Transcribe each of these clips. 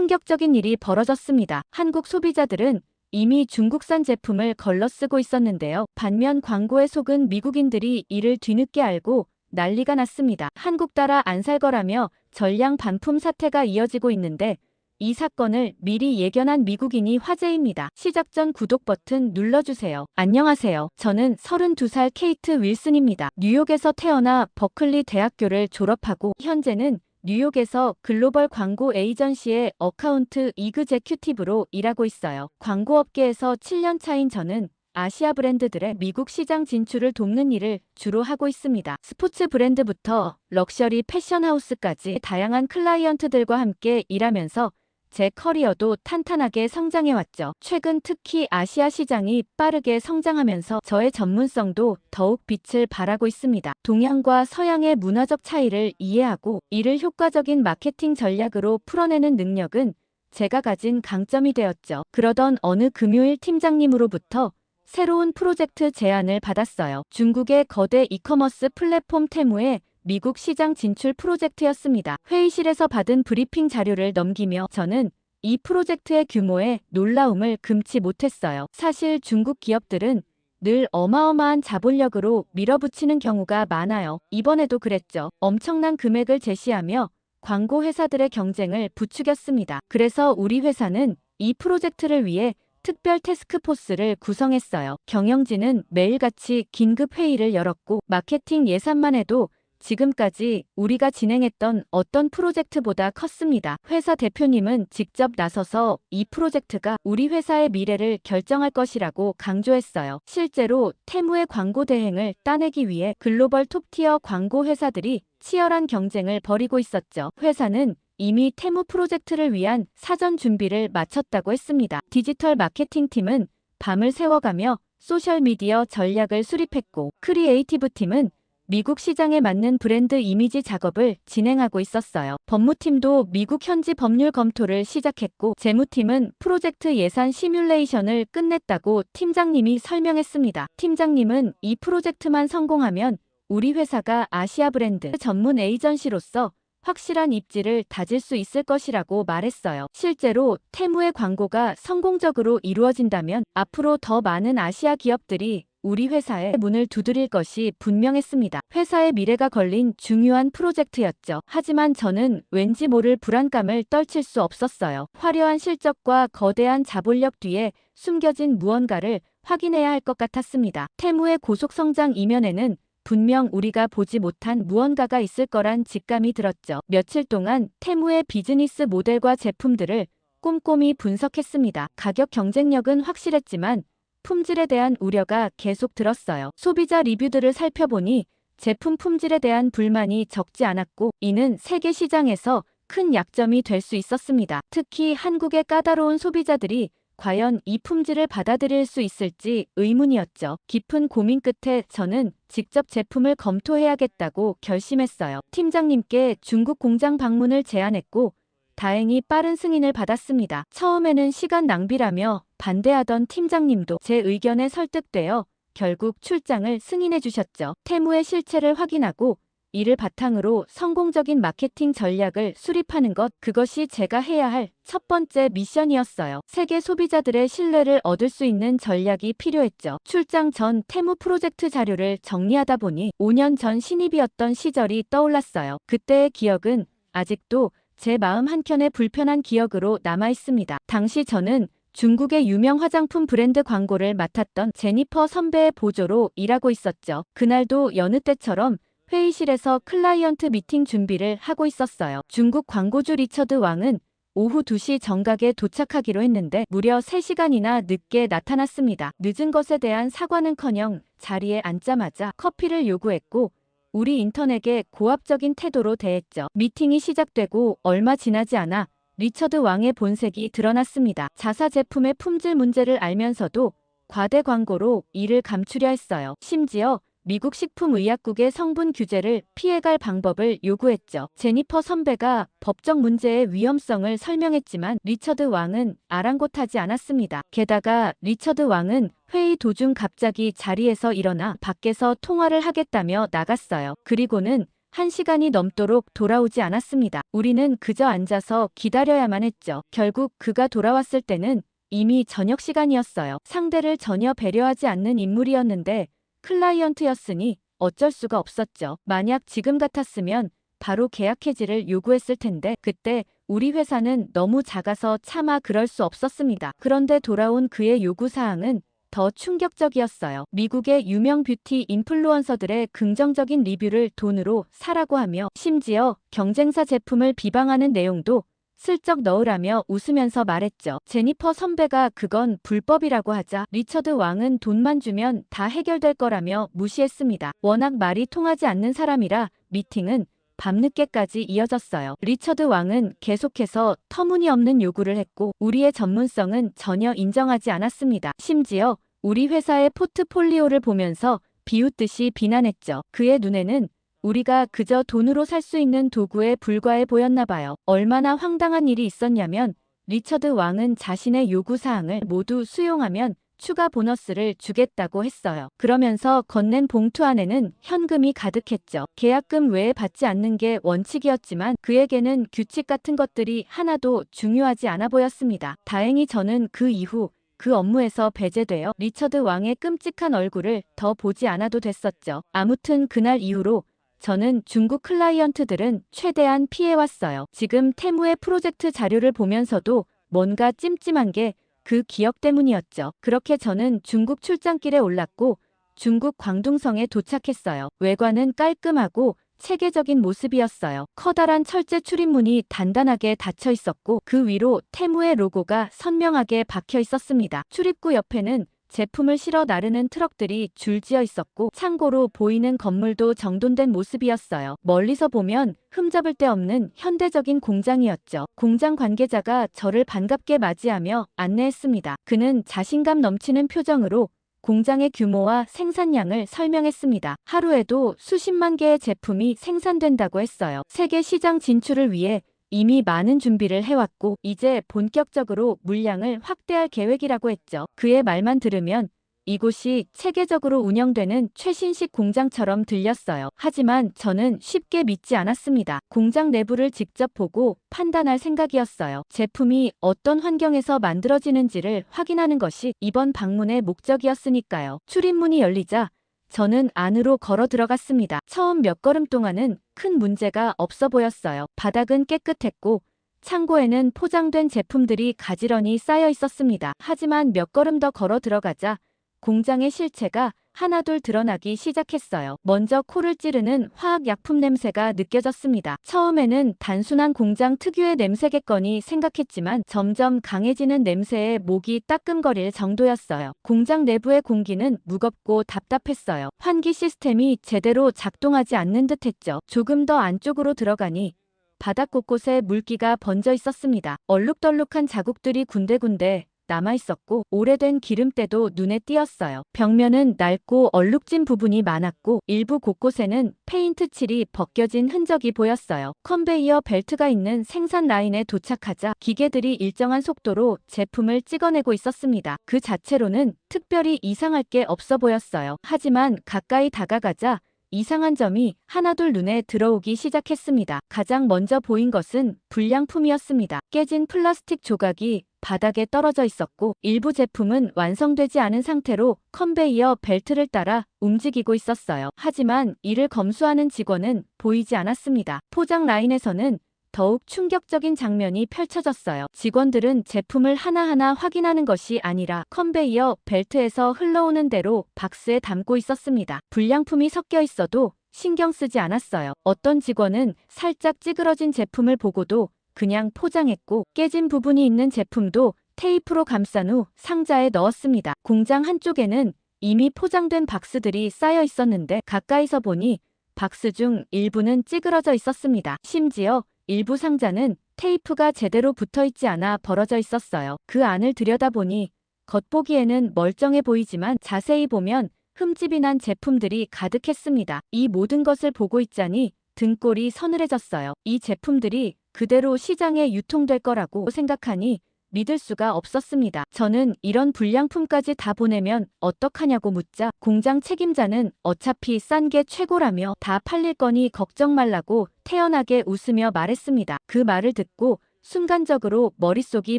충격적인 일이 벌어졌습니다. 한국 소비자들은 이미 중국산 제품을 걸러쓰고 있었는데요. 반면 광고에 속은 미국인들이 이를 뒤늦게 알고 난리가 났습니다. 한국 따라 안 살 거라며 전량 반품 사태가 이어지고 있는데 이 사건을 미리 예견한 미국인이 화제입니다. 시작 전 구독 버튼 눌러주세요. 안녕하세요. 저는 32살 케이트 윌슨입니다. 뉴욕에서 태어나 버클리 대학교를 졸업하고 현재는 뉴욕에서 글로벌 광고 에이전시의 어카운트 이그제큐티브로 일하고 있어요. 광고업계에서 7년 차인 저는 아시아 브랜드들의 미국 시장 진출을 돕는 일을 주로 하고 있습니다. 스포츠 브랜드부터 럭셔리 패션하우스까지 다양한 클라이언트들과 함께 일하면서 제 커리어도 탄탄하게 성장해왔죠. 최근 특히 아시아 시장이 빠르게 성장하면서 저의 전문성도 더욱 빛을 발하고 있습니다. 동양과 서양의 문화적 차이를 이해하고 이를 효과적인 마케팅 전략으로 풀어내는 능력은 제가 가진 강점이 되었죠. 그러던 어느 금요일 팀장님으로부터 새로운 프로젝트 제안을 받았어요. 중국의 거대 이커머스 플랫폼 테무의 미국 시장 진출 프로젝트였습니다. 회의실에서 받은 브리핑 자료를 넘기며 저는 이 프로젝트의 규모에 놀라움을 금치 못했어요. 사실 중국 기업들은 늘 어마어마한 자본력으로 밀어붙이는 경우가 많아요. 이번에도 그랬죠. 엄청난 금액을 제시하며 광고 회사들의 경쟁을 부추겼습니다. 그래서 우리 회사는 이 프로젝트를 위해 특별 태스크포스를 구성했어요. 경영진은 매일같이 긴급 회의를 열었고 마케팅 예산만 해도 지금까지 우리가 진행했던 어떤 프로젝트보다 컸습니다. 회사 대표님은 직접 나서서 이 프로젝트가 우리 회사의 미래를 결정할 것이라고 강조했어요. 실제로 테무의 광고 대행을 따내기 위해 글로벌 톱티어 광고 회사들이 치열한 경쟁을 벌이고 있었죠. 회사는 이미 테무 프로젝트를 위한 사전 준비를 마쳤다고 했습니다. 디지털 마케팅팀은 밤을 새워가며 소셜미디어 전략을 수립했고 크리에이티브 팀은 미국 시장에 맞는 브랜드 이미지 작업을 진행하고 있었어요. 법무팀도 미국 현지 법률 검토를 시작했고 재무팀은 프로젝트 예산 시뮬레이션을 끝냈다고 팀장님이 설명했습니다. 팀장님은 이 프로젝트만 성공하면 우리 회사가 아시아 브랜드 전문 에이전시로서 확실한 입지를 다질 수 있을 것이라고 말했어요. 실제로 테무의 광고가 성공적으로 이루어진다면 앞으로 더 많은 아시아 기업들이 우리 회사의 문을 두드릴 것이 분명했습니다. 회사의 미래가 걸린 중요한 프로젝트였죠. 하지만 저는 왠지 모를 불안감을 떨칠 수 없었어요. 화려한 실적과 거대한 자본력 뒤에 숨겨진 무언가를 확인해야 할 것 같았습니다. 테무의 고속 성장 이면에는 분명 우리가 보지 못한 무언가가 있을 거란 직감이 들었죠. 며칠 동안 테무의 비즈니스 모델과 제품들을 꼼꼼히 분석했습니다. 가격 경쟁력은 확실했지만 품질에 대한 우려가 계속 들었어요. 소비자 리뷰들을 살펴보니 제품 품질에 대한 불만이 적지 않았고 이는 세계 시장에서 큰 약점이 될 수 있었습니다. 특히 한국의 까다로운 소비자들이 과연 이 품질을 받아들일 수 있을지 의문이었죠. 깊은 고민 끝에 저는 직접 제품을 검토해야겠다고 결심했어요. 팀장님께 중국 공장 방문을 제안했고 다행히 빠른 승인을 받았습니다. 처음에는 시간 낭비라며 반대하던 팀장님도 제 의견에 설득되어 결국 출장을 승인해 주셨죠. 테무의 실체를 확인하고 이를 바탕으로 성공적인 마케팅 전략을 수립하는 것, 그것이 제가 해야 할 첫 번째 미션이었어요. 세계 소비자들의 신뢰를 얻을 수 있는 전략이 필요했죠. 출장 전 테무 프로젝트 자료를 정리하다 보니 5년 전 신입이었던 시절이 떠올랐어요. 그때의 기억은 아직도 제 마음 한켠에 불편한 기억으로 남아있습니다. 당시 저는 중국의 유명 화장품 브랜드 광고를 맡았던 제니퍼 선배의 보조로 일하고 있었죠. 그날도 여느 때처럼 회의실에서 클라이언트 미팅 준비를 하고 있었어요. 중국 광고주 리처드 왕은 오후 2시 정각에 도착하기로 했는데 무려 3시간이나 늦게 나타났습니다. 늦은 것에 대한 사과는커녕 자리에 앉자마자 커피를 요구했고 우리 인턴에게 고압적인 태도로 대했죠. 미팅이 시작되고 얼마 지나지 않아 리처드 왕의 본색이 드러났습니다. 자사 제품의 품질 문제를 알면서도 과대 광고로 이를 감추려 했어요. 심지어 미국 식품의약국의 성분 규제를 피해갈 방법을 요구했죠. 제니퍼 선배가 법적 문제의 위험성을 설명했지만 리처드 왕은 아랑곳하지 않았습니다. 게다가 리처드 왕은 회의 도중 갑자기 자리에서 일어나 밖에서 통화를 하겠다며 나갔어요. 그리고는 1시간이 넘도록 돌아오지 않았습니다. 우리는 그저 앉아서 기다려야만 했죠. 결국 그가 돌아왔을 때는 이미 저녁 시간이었어요. 상대를 전혀 배려하지 않는 인물이었는데 클라이언트였으니 어쩔 수가 없었죠. 만약 지금 같았으면 바로 계약 해지를 요구했을 텐데 그때 우리 회사는 너무 작아서 차마 그럴 수 없었습니다. 그런데 돌아온 그의 요구사항은 더 충격적이었어요. 미국의 유명 뷰티 인플루언서들의 긍정적인 리뷰를 돈으로 사라고 하며 심지어 경쟁사 제품을 비방하는 내용도 슬쩍 넣으라며 웃으면서 말했죠. 제니퍼 선배가 그건 불법이라고 하자 리처드 왕은 돈만 주면 다 해결될 거라며 무시했습니다. 워낙 말이 통하지 않는 사람이라 미팅은 밤늦게까지 이어졌어요. 리처드 왕은 계속해서 터무니없는 요구를 했고 우리의 전문성은 전혀 인정하지 않았습니다. 심지어 우리 회사의 포트폴리오를 보면서 비웃듯이 비난했죠. 그의 눈에는 우리가 그저 돈으로 살 수 있는 도구에 불과해 보였나 봐요. 얼마나 황당한 일이 있었냐면 리처드 왕은 자신의 요구사항을 모두 수용하면 추가 보너스를 주겠다고 했어요. 그러면서 건넨 봉투 안에는 현금이 가득했죠. 계약금 외에 받지 않는 게 원칙이었지만 그에게는 규칙 같은 것들이 하나도 중요하지 않아 보였습니다. 다행히 저는 그 이후 그 업무에서 배제되어 리처드 왕의 끔찍한 얼굴을 더 보지 않아도 됐었죠. 아무튼 그날 이후로 저는 중국 클라이언트들은 최대한 피해왔어요. 지금 테무의 프로젝트 자료를 보면서도 뭔가 찜찜한 게 그 기억 때문이었죠. 그렇게 저는 중국 출장길에 올랐고 중국 광둥성에 도착했어요. 외관은 깔끔하고 체계적인 모습이었어요. 커다란 철제 출입문이 단단하게 닫혀 있었고 그 위로 테무의 로고가 선명하게 박혀 있었습니다. 출입구 옆에는 제품을 실어 나르는 트럭들이 줄지어 있었고 창고로 보이는 건물도 정돈된 모습이었어요. 멀리서 보면 흠잡을 데 없는 현대적인 공장이었죠. 공장 관계자가 저를 반갑게 맞이하며 안내했습니다. 그는 자신감 넘치는 표정으로 공장의 규모와 생산량을 설명했습니다. 하루에도 수십만 개의 제품이 생산된다고 했어요. 세계 시장 진출을 위해 이미 많은 준비를 해왔고 이제 본격적으로 물량을 확대할 계획이라고 했죠. 그의 말만 들으면 이곳이 체계적으로 운영되는 최신식 공장처럼 들렸어요. 하지만 저는 쉽게 믿지 않았습니다. 공장 내부를 직접 보고 판단할 생각이었어요. 제품이 어떤 환경에서 만들어지는지를 확인하는 것이 이번 방문의 목적이었으니까요. 출입문이 열리자 저는 안으로 걸어 들어갔습니다. 처음 몇 걸음 동안은 큰 문제가 없어 보였어요. 바닥은 깨끗했고 창고에는 포장된 제품들이 가지런히 쌓여 있었습니다. 하지만 몇 걸음 더 걸어 들어가자 공장의 실체가 하나둘 드러나기 시작했어요. 먼저 코를 찌르는 화학약품 냄새가 느껴졌습니다. 처음에는 단순한 공장 특유의 냄새겠거니 생각했지만 점점 강해지는 냄새에 목이 따끔거릴 정도였어요. 공장 내부의 공기는 무겁고 답답했어요. 환기 시스템이 제대로 작동하지 않는 듯했죠. 조금 더 안쪽으로 들어가니 바닥 곳곳에 물기가 번져 있었습니다. 얼룩덜룩한 자국들이 군데군데 남아있었고 오래된 기름때도 눈에 띄었어요. 벽면은 낡고 얼룩진 부분이 많았고 일부 곳곳에는 페인트 칠이 벗겨진 흔적이 보였어요. 컨베이어 벨트가 있는 생산 라인에 도착하자 기계들이 일정한 속도로 제품을 찍어내고 있었습니다. 그 자체로는 특별히 이상할 게 없어 보였어요. 하지만 가까이 다가가자 이상한 점이 하나둘 눈에 들어오기 시작했습니다. 가장 먼저 보인 것은 불량품이었습니다. 깨진 플라스틱 조각이 바닥에 떨어져 있었고 일부 제품은 완성되지 않은 상태로 컨베이어 벨트를 따라 움직이고 있었어요. 하지만 이를 검수하는 직원은 보이지 않았습니다. 포장 라인에서는 더욱 충격적인 장면이 펼쳐졌어요. 직원들은 제품을 하나하나 확인하는 것이 아니라 컨베이어 벨트에서 흘러오는 대로 박스에 담고 있었습니다. 불량품이 섞여 있어도 신경 쓰지 않았어요. 어떤 직원은 살짝 찌그러진 제품을 보고도 그냥 포장했고 깨진 부분이 있는 제품도 테이프로 감싼 후 상자에 넣었습니다. 공장 한쪽에는 이미 포장된 박스들이 쌓여 있었는데 가까이서 보니 박스 중 일부는 찌그러져 있었습니다. 심지어 일부 상자는 테이프가 제대로 붙어 있지 않아 벌어져 있었어요. 그 안을 들여다보니 겉보기에는 멀쩡해 보이지만 자세히 보면 흠집이 난 제품들이 가득했습니다. 이 모든 것을 보고 있자니 등골이 서늘해졌어요. 이 제품들이 그대로 시장에 유통될 거라고 생각하니 믿을 수가 없었습니다. 저는 이런 불량품까지 다 보내면 어떡하냐고 묻자 공장 책임자는 어차피 싼 게 최고라며 다 팔릴 거니 걱정 말라고 태연하게 웃으며 말했습니다. 그 말을 듣고 순간적으로 머릿속이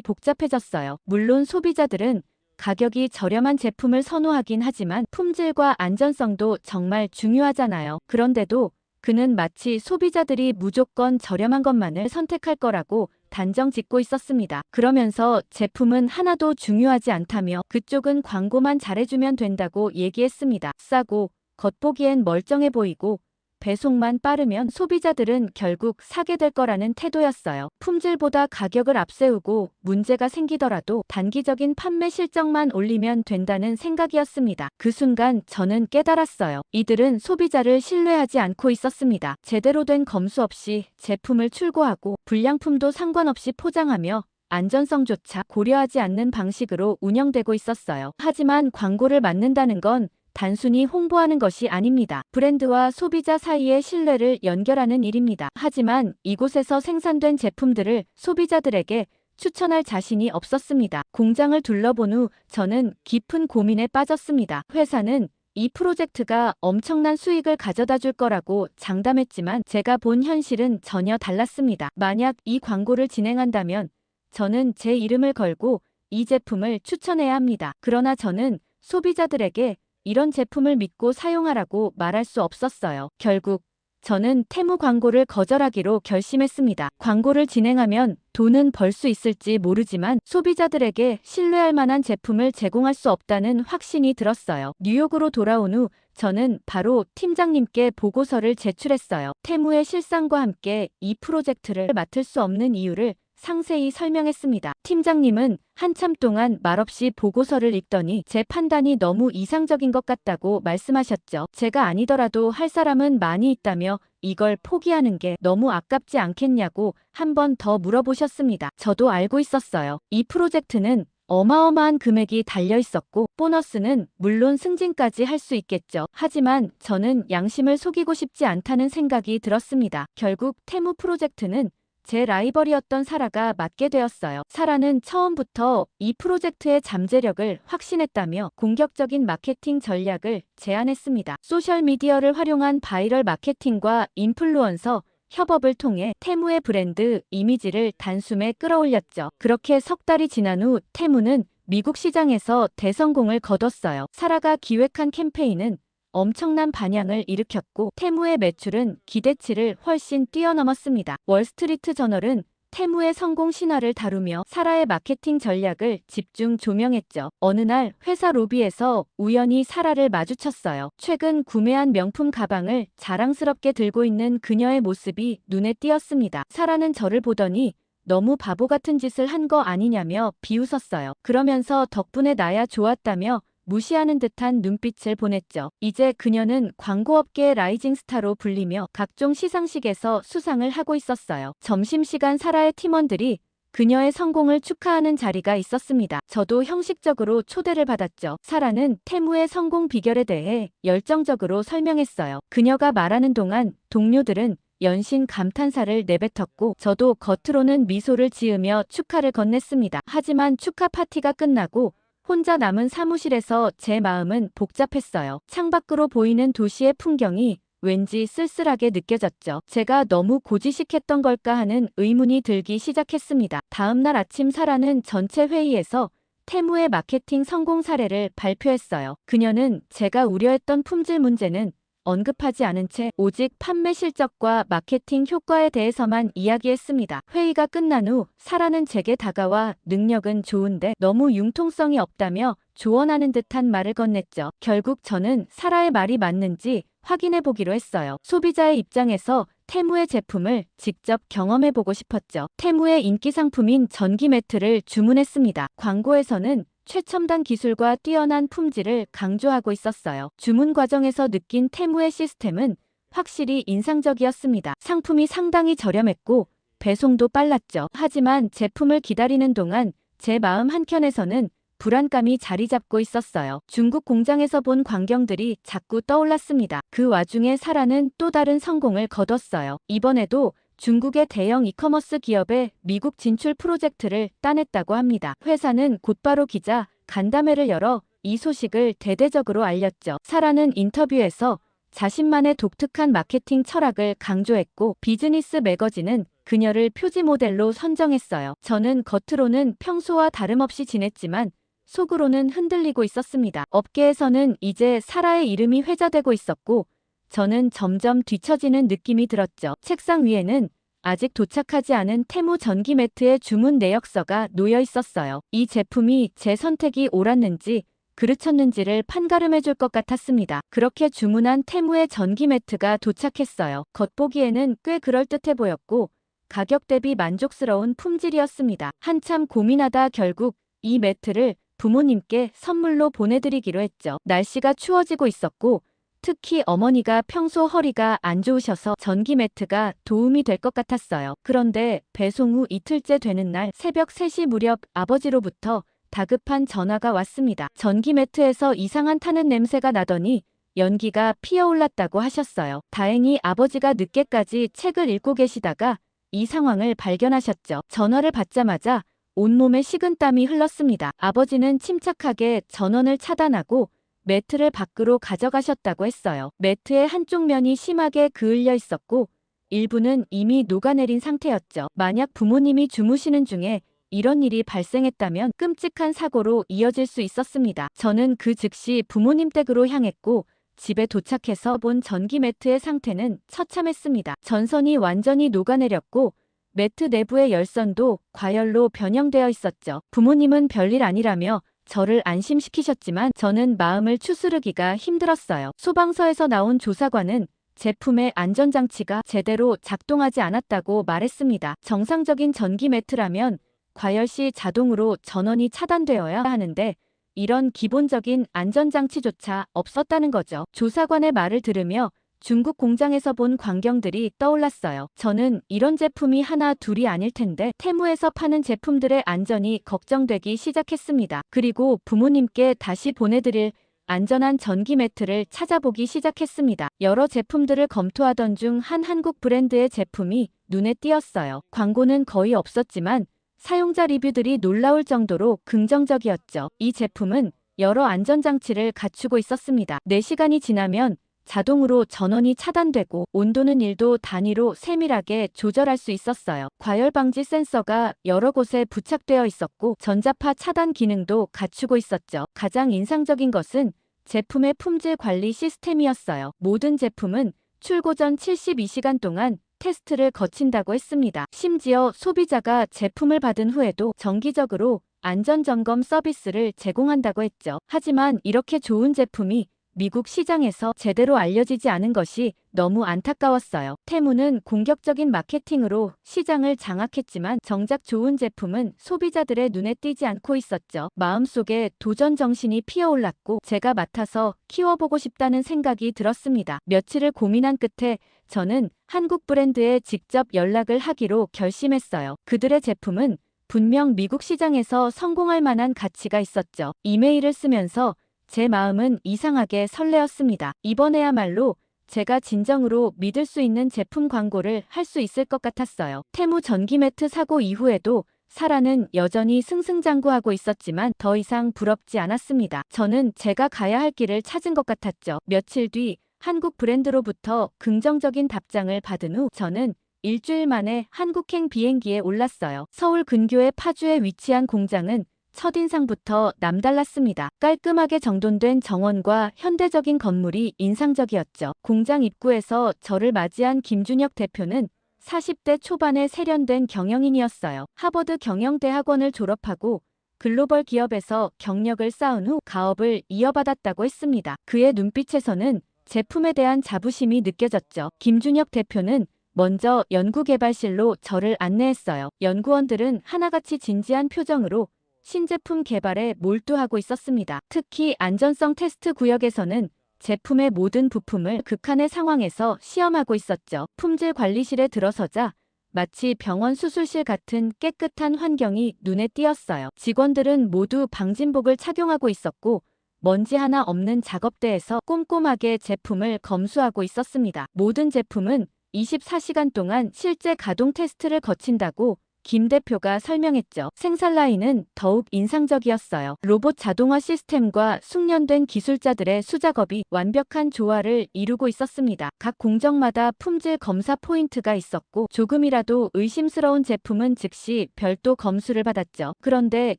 복잡해졌어요. 물론 소비자들은 가격이 저렴한 제품을 선호하긴 하지만 품질과 안전성도 정말 중요하잖아요. 그런데도 그는 마치 소비자들이 무조건 저렴한 것만을 선택할 거라고 단정 짓고 있었습니다. 그러면서 제품은 하나도 중요하지 않다며 그쪽은 광고만 잘해주면 된다고 얘기했습니다. 싸고 겉보기엔 멀쩡해 보이고 배송만 빠르면 소비자들은 결국 사게 될 거라는 태도였어요. 품질보다 가격을 앞세우고 문제가 생기더라도 단기적인 판매 실적만 올리면 된다는 생각이었습니다. 그 순간 저는 깨달았어요. 이들은 소비자를 신뢰하지 않고 있었습니다. 제대로 된 검수 없이 제품을 출고하고 불량품도 상관없이 포장하며 안전성조차 고려하지 않는 방식으로 운영되고 있었어요. 하지만 광고를 맞는다는 건 단순히 홍보하는 것이 아닙니다. 브랜드와 소비자 사이의 신뢰를 연결하는 일입니다. 하지만 이곳에서 생산된 제품들을 소비자들에게 추천할 자신이 없었습니다. 공장을 둘러본 후 저는 깊은 고민에 빠졌습니다. 회사는 이 프로젝트가 엄청난 수익을 가져다 줄 거라고 장담했지만 제가 본 현실은 전혀 달랐습니다. 만약 이 광고를 진행한다면 저는 제 이름을 걸고 이 제품을 추천해야 합니다. 그러나 저는 소비자들에게 이런 제품을 믿고 사용하라고 말할 수 없었어요. 결국 저는 테무 광고를 거절하기로 결심했습니다. 광고를 진행하면 돈은 벌 수 있을지 모르지만 소비자들에게 신뢰할 만한 제품을 제공할 수 없다는 확신이 들었어요. 뉴욕으로 돌아온 후 저는 바로 팀장님께 보고서를 제출했어요. 테무의 실상과 함께 이 프로젝트를 맡을 수 없는 이유를 상세히 설명했습니다. 팀장님은 한참 동안 말없이 보고서를 읽더니 제 판단이 너무 이상적인 것 같다고 말씀하셨죠. 제가 아니더라도 할 사람은 많이 있다며 이걸 포기하는 게 너무 아깝지 않겠냐고 한 번 더 물어보셨습니다. 저도 알고 있었어요. 이 프로젝트는 어마어마한 금액이 달려 있었고 보너스는 물론 승진까지 할 수 있겠죠. 하지만 저는 양심을 속이고 싶지 않다는 생각이 들었습니다. 결국 테무 프로젝트는 제 라이벌이었던 사라가 맡게 되었어요. 사라는 처음부터 이 프로젝트의 잠재력을 확신했다며 공격적인 마케팅 전략을 제안했습니다. 소셜미디어를 활용한 바이럴 마케팅과 인플루언서 협업을 통해 테무의 브랜드 이미지를 단숨에 끌어올렸죠. 그렇게 석 달이 지난 후 테무는 미국 시장에서 대성공을 거뒀어요. 사라가 기획한 캠페인은 엄청난 반향을 일으켰고 테무의 매출은 기대치를 훨씬 뛰어넘었습니다. 월스트리트 저널은 테무의 성공 신화를 다루며 사라의 마케팅 전략을 집중 조명했죠. 어느 날 회사 로비에서 우연히 사라를 마주쳤어요. 최근 구매한 명품 가방을 자랑스럽게 들고 있는 그녀의 모습이 눈에 띄었습니다. 사라는 저를 보더니 너무 바보 같은 짓을 한 거 아니냐며 비웃었어요. 그러면서 덕분에 나야 좋았다며 무시하는 듯한 눈빛을 보냈죠. 이제 그녀는 광고업계의 라이징 스타로 불리며 각종 시상식에서 수상을 하고 있었어요. 점심시간 사라의 팀원들이 그녀의 성공을 축하하는 자리가 있었습니다. 저도 형식적으로 초대를 받았죠. 사라는 테무의 성공 비결에 대해 열정적으로 설명했어요. 그녀가 말하는 동안 동료들은 연신 감탄사를 내뱉었고 저도 겉으로는 미소를 지으며 축하를 건넸습니다. 하지만 축하 파티가 끝나고 혼자 남은 사무실에서 제 마음은 복잡했어요. 창밖으로 보이는 도시의 풍경이 왠지 쓸쓸하게 느껴졌죠. 제가 너무 고지식했던 걸까 하는 의문이 들기 시작했습니다. 다음 날 아침 사라는 전체 회의에서 테무의 마케팅 성공 사례를 발표했어요. 그녀는 제가 우려했던 품질 문제는 언급하지 않은 채 오직 판매 실적과 마케팅 효과에 대해서만 이야기했습니다. 회의가 끝난 후 사라는 제게 다가와 능력은 좋은데 너무 융통성이 없다며 조언하는 듯한 말을 건넸죠. 결국 저는 사라의 말이 맞는지 확인해 보기로 했어요. 소비자의 입장에서 테무의 제품을 직접 경험해보고 싶었죠. 테무의 인기 상품인 전기 매트를 주문했습니다. 광고에서는 최첨단 기술과 뛰어난 품질을 강조하고 있었어요. 주문 과정에서 느낀 테무의 시스템은 확실히 인상적이었습니다. 상품이 상당히 저렴했고 배송도 빨랐죠. 하지만 제품을 기다리는 동안 제 마음 한켠에서는 불안감이 자리 잡고 있었어요. 중국 공장에서 본 광경들이 자꾸 떠올랐습니다. 그 와중에 사라는 또 다른 성공을 거뒀어요. 이번에도 중국의 대형 이커머스 기업의 미국 진출 프로젝트를 따냈다고 합니다. 회사는 곧바로 기자 간담회를 열어 이 소식을 대대적으로 알렸죠. 사라는 인터뷰에서 자신만의 독특한 마케팅 철학을 강조했고 비즈니스 매거진은 그녀를 표지 모델로 선정했어요. 저는 겉으로는 평소와 다름없이 지냈지만 속으로는 흔들리고 있었습니다. 업계에서는 이제 사라의 이름이 회자되고 있었고 저는 점점 뒤처지는 느낌이 들었죠. 책상 위에는 아직 도착하지 않은 테무 전기 매트의 주문 내역서가 놓여 있었어요. 이 제품이 제 선택이 옳았는지 그르쳤는지를 판가름해 줄 것 같았습니다. 그렇게 주문한 테무의 전기 매트가 도착했어요. 겉보기에는 꽤 그럴듯해 보였고 가격 대비 만족스러운 품질이었습니다. 한참 고민하다 결국 이 매트를 부모님께 선물로 보내드리기로 했죠. 날씨가 추워지고 있었고 특히 어머니가 평소 허리가 안 좋으셔서 전기 매트가 도움이 될 것 같았어요. 그런데 배송 후 이틀째 되는 날 새벽 3시 무렵 아버지로부터 다급한 전화가 왔습니다. 전기 매트에서 이상한 타는 냄새가 나더니 연기가 피어올랐다고 하셨어요. 다행히 아버지가 늦게까지 책을 읽고 계시다가 이 상황을 발견하셨죠. 전화를 받자마자 온몸에 식은땀이 흘렀습니다. 아버지는 침착하게 전원을 차단하고 매트를 밖으로 가져가셨다고 했어요. 매트의 한쪽 면이 심하게 그을려 있었고 일부는 이미 녹아내린 상태였죠. 만약 부모님이 주무시는 중에 이런 일이 발생했다면 끔찍한 사고로 이어질 수 있었습니다. 저는 그 즉시 부모님 댁으로 향했고 집에 도착해서 본 전기 매트의 상태는 처참했습니다. 전선이 완전히 녹아내렸고 매트 내부의 열선도 과열로 변형되어 있었죠. 부모님은 별일 아니라며 저를 안심시키셨지만 저는 마음을 추스르기가 힘들었어요. 소방서에서 나온 조사관은 제품의 안전장치가 제대로 작동하지 않았다고 말했습니다. 정상적인 전기 매트라면 과열 시 자동으로 전원이 차단되어야 하는데 이런 기본적인 안전장치조차 없었다는 거죠. 조사관의 말을 들으며 중국 공장에서 본 광경들이 떠올랐어요. 저는 이런 제품이 하나 둘이 아닐 텐데 테무에서 파는 제품들의 안전이 걱정되기 시작했습니다. 그리고 부모님께 다시 보내드릴 안전한 전기 매트를 찾아보기 시작했습니다. 여러 제품들을 검토하던 중 한 한국 브랜드의 제품이 눈에 띄었어요. 광고는 거의 없었지만 사용자 리뷰들이 놀라울 정도로 긍정적이었죠. 이 제품은 여러 안전장치를 갖추고 있었습니다. 4시간이 지나면 자동으로 전원이 차단되고 온도는 1도 단위로 세밀하게 조절할 수 있었어요. 과열 방지 센서가 여러 곳에 부착되어 있었고 전자파 차단 기능도 갖추고 있었죠. 가장 인상적인 것은 제품의 품질 관리 시스템이었어요. 모든 제품은 출고 전 72시간 동안 테스트를 거친다고 했습니다. 심지어 소비자가 제품을 받은 후에도 정기적으로 안전점검 서비스를 제공한다고 했죠. 하지만 이렇게 좋은 제품이 미국 시장에서 제대로 알려지지 않은 것이 너무 안타까웠어요. 테무는 공격적인 마케팅으로 시장을 장악했지만 정작 좋은 제품은 소비자들의 눈에 띄지 않고 있었죠. 마음속에 도전 정신이 피어올랐고 제가 맡아서 키워보고 싶다는 생각이 들었습니다. 며칠을 고민한 끝에 저는 한국 브랜드에 직접 연락을 하기로 결심했어요. 그들의 제품은 분명 미국 시장에서 성공할 만한 가치가 있었죠. 이메일을 쓰면서 제 마음은 이상하게 설레었습니다. 이번에야말로 제가 진정으로 믿을 수 있는 제품 광고를 할 수 있을 것 같았어요. 테무 전기 매트 사고 이후에도 사라는 여전히 승승장구하고 있었지만 더 이상 부럽지 않았습니다. 저는 제가 가야 할 길을 찾은 것 같았죠. 며칠 뒤 한국 브랜드로부터 긍정적인 답장을 받은 후 저는 일주일 만에 한국행 비행기에 올랐어요. 서울 근교의 파주에 위치한 공장은 첫인상부터 남달랐습니다. 깔끔하게 정돈된 정원과 현대적인 건물이 인상적이었죠. 공장 입구에서 저를 맞이한 김준혁 대표는 40대 초반의 세련된 경영인이었어요. 하버드 경영대학원을 졸업하고 글로벌 기업에서 경력을 쌓은 후 가업을 이어받았다고 했습니다. 그의 눈빛에서는 제품에 대한 자부심이 느껴졌죠. 김준혁 대표는 먼저 연구개발실로 저를 안내했어요. 연구원들은 하나같이 진지한 표정으로 신제품 개발에 몰두하고 있었습니다. 특히 안전성 테스트 구역에서는 제품의 모든 부품을 극한의 상황에서 시험하고 있었죠. 품질 관리실에 들어서자 마치 병원 수술실 같은 깨끗한 환경이 눈에 띄었어요. 직원들은 모두 방진복을 착용하고 있었고 먼지 하나 없는 작업대에서 꼼꼼하게 제품을 검수하고 있었습니다. 모든 제품은 24시간 동안 실제 가동 테스트를 거친다고 김 대표가 설명했죠. 생산 라인은 더욱 인상적이었어요. 로봇 자동화 시스템과 숙련된 기술자들의 수작업이 완벽한 조화를 이루고 있었습니다. 각 공정마다 품질 검사 포인트가 있었고 조금이라도 의심스러운 제품은 즉시 별도 검수를 받았죠. 그런데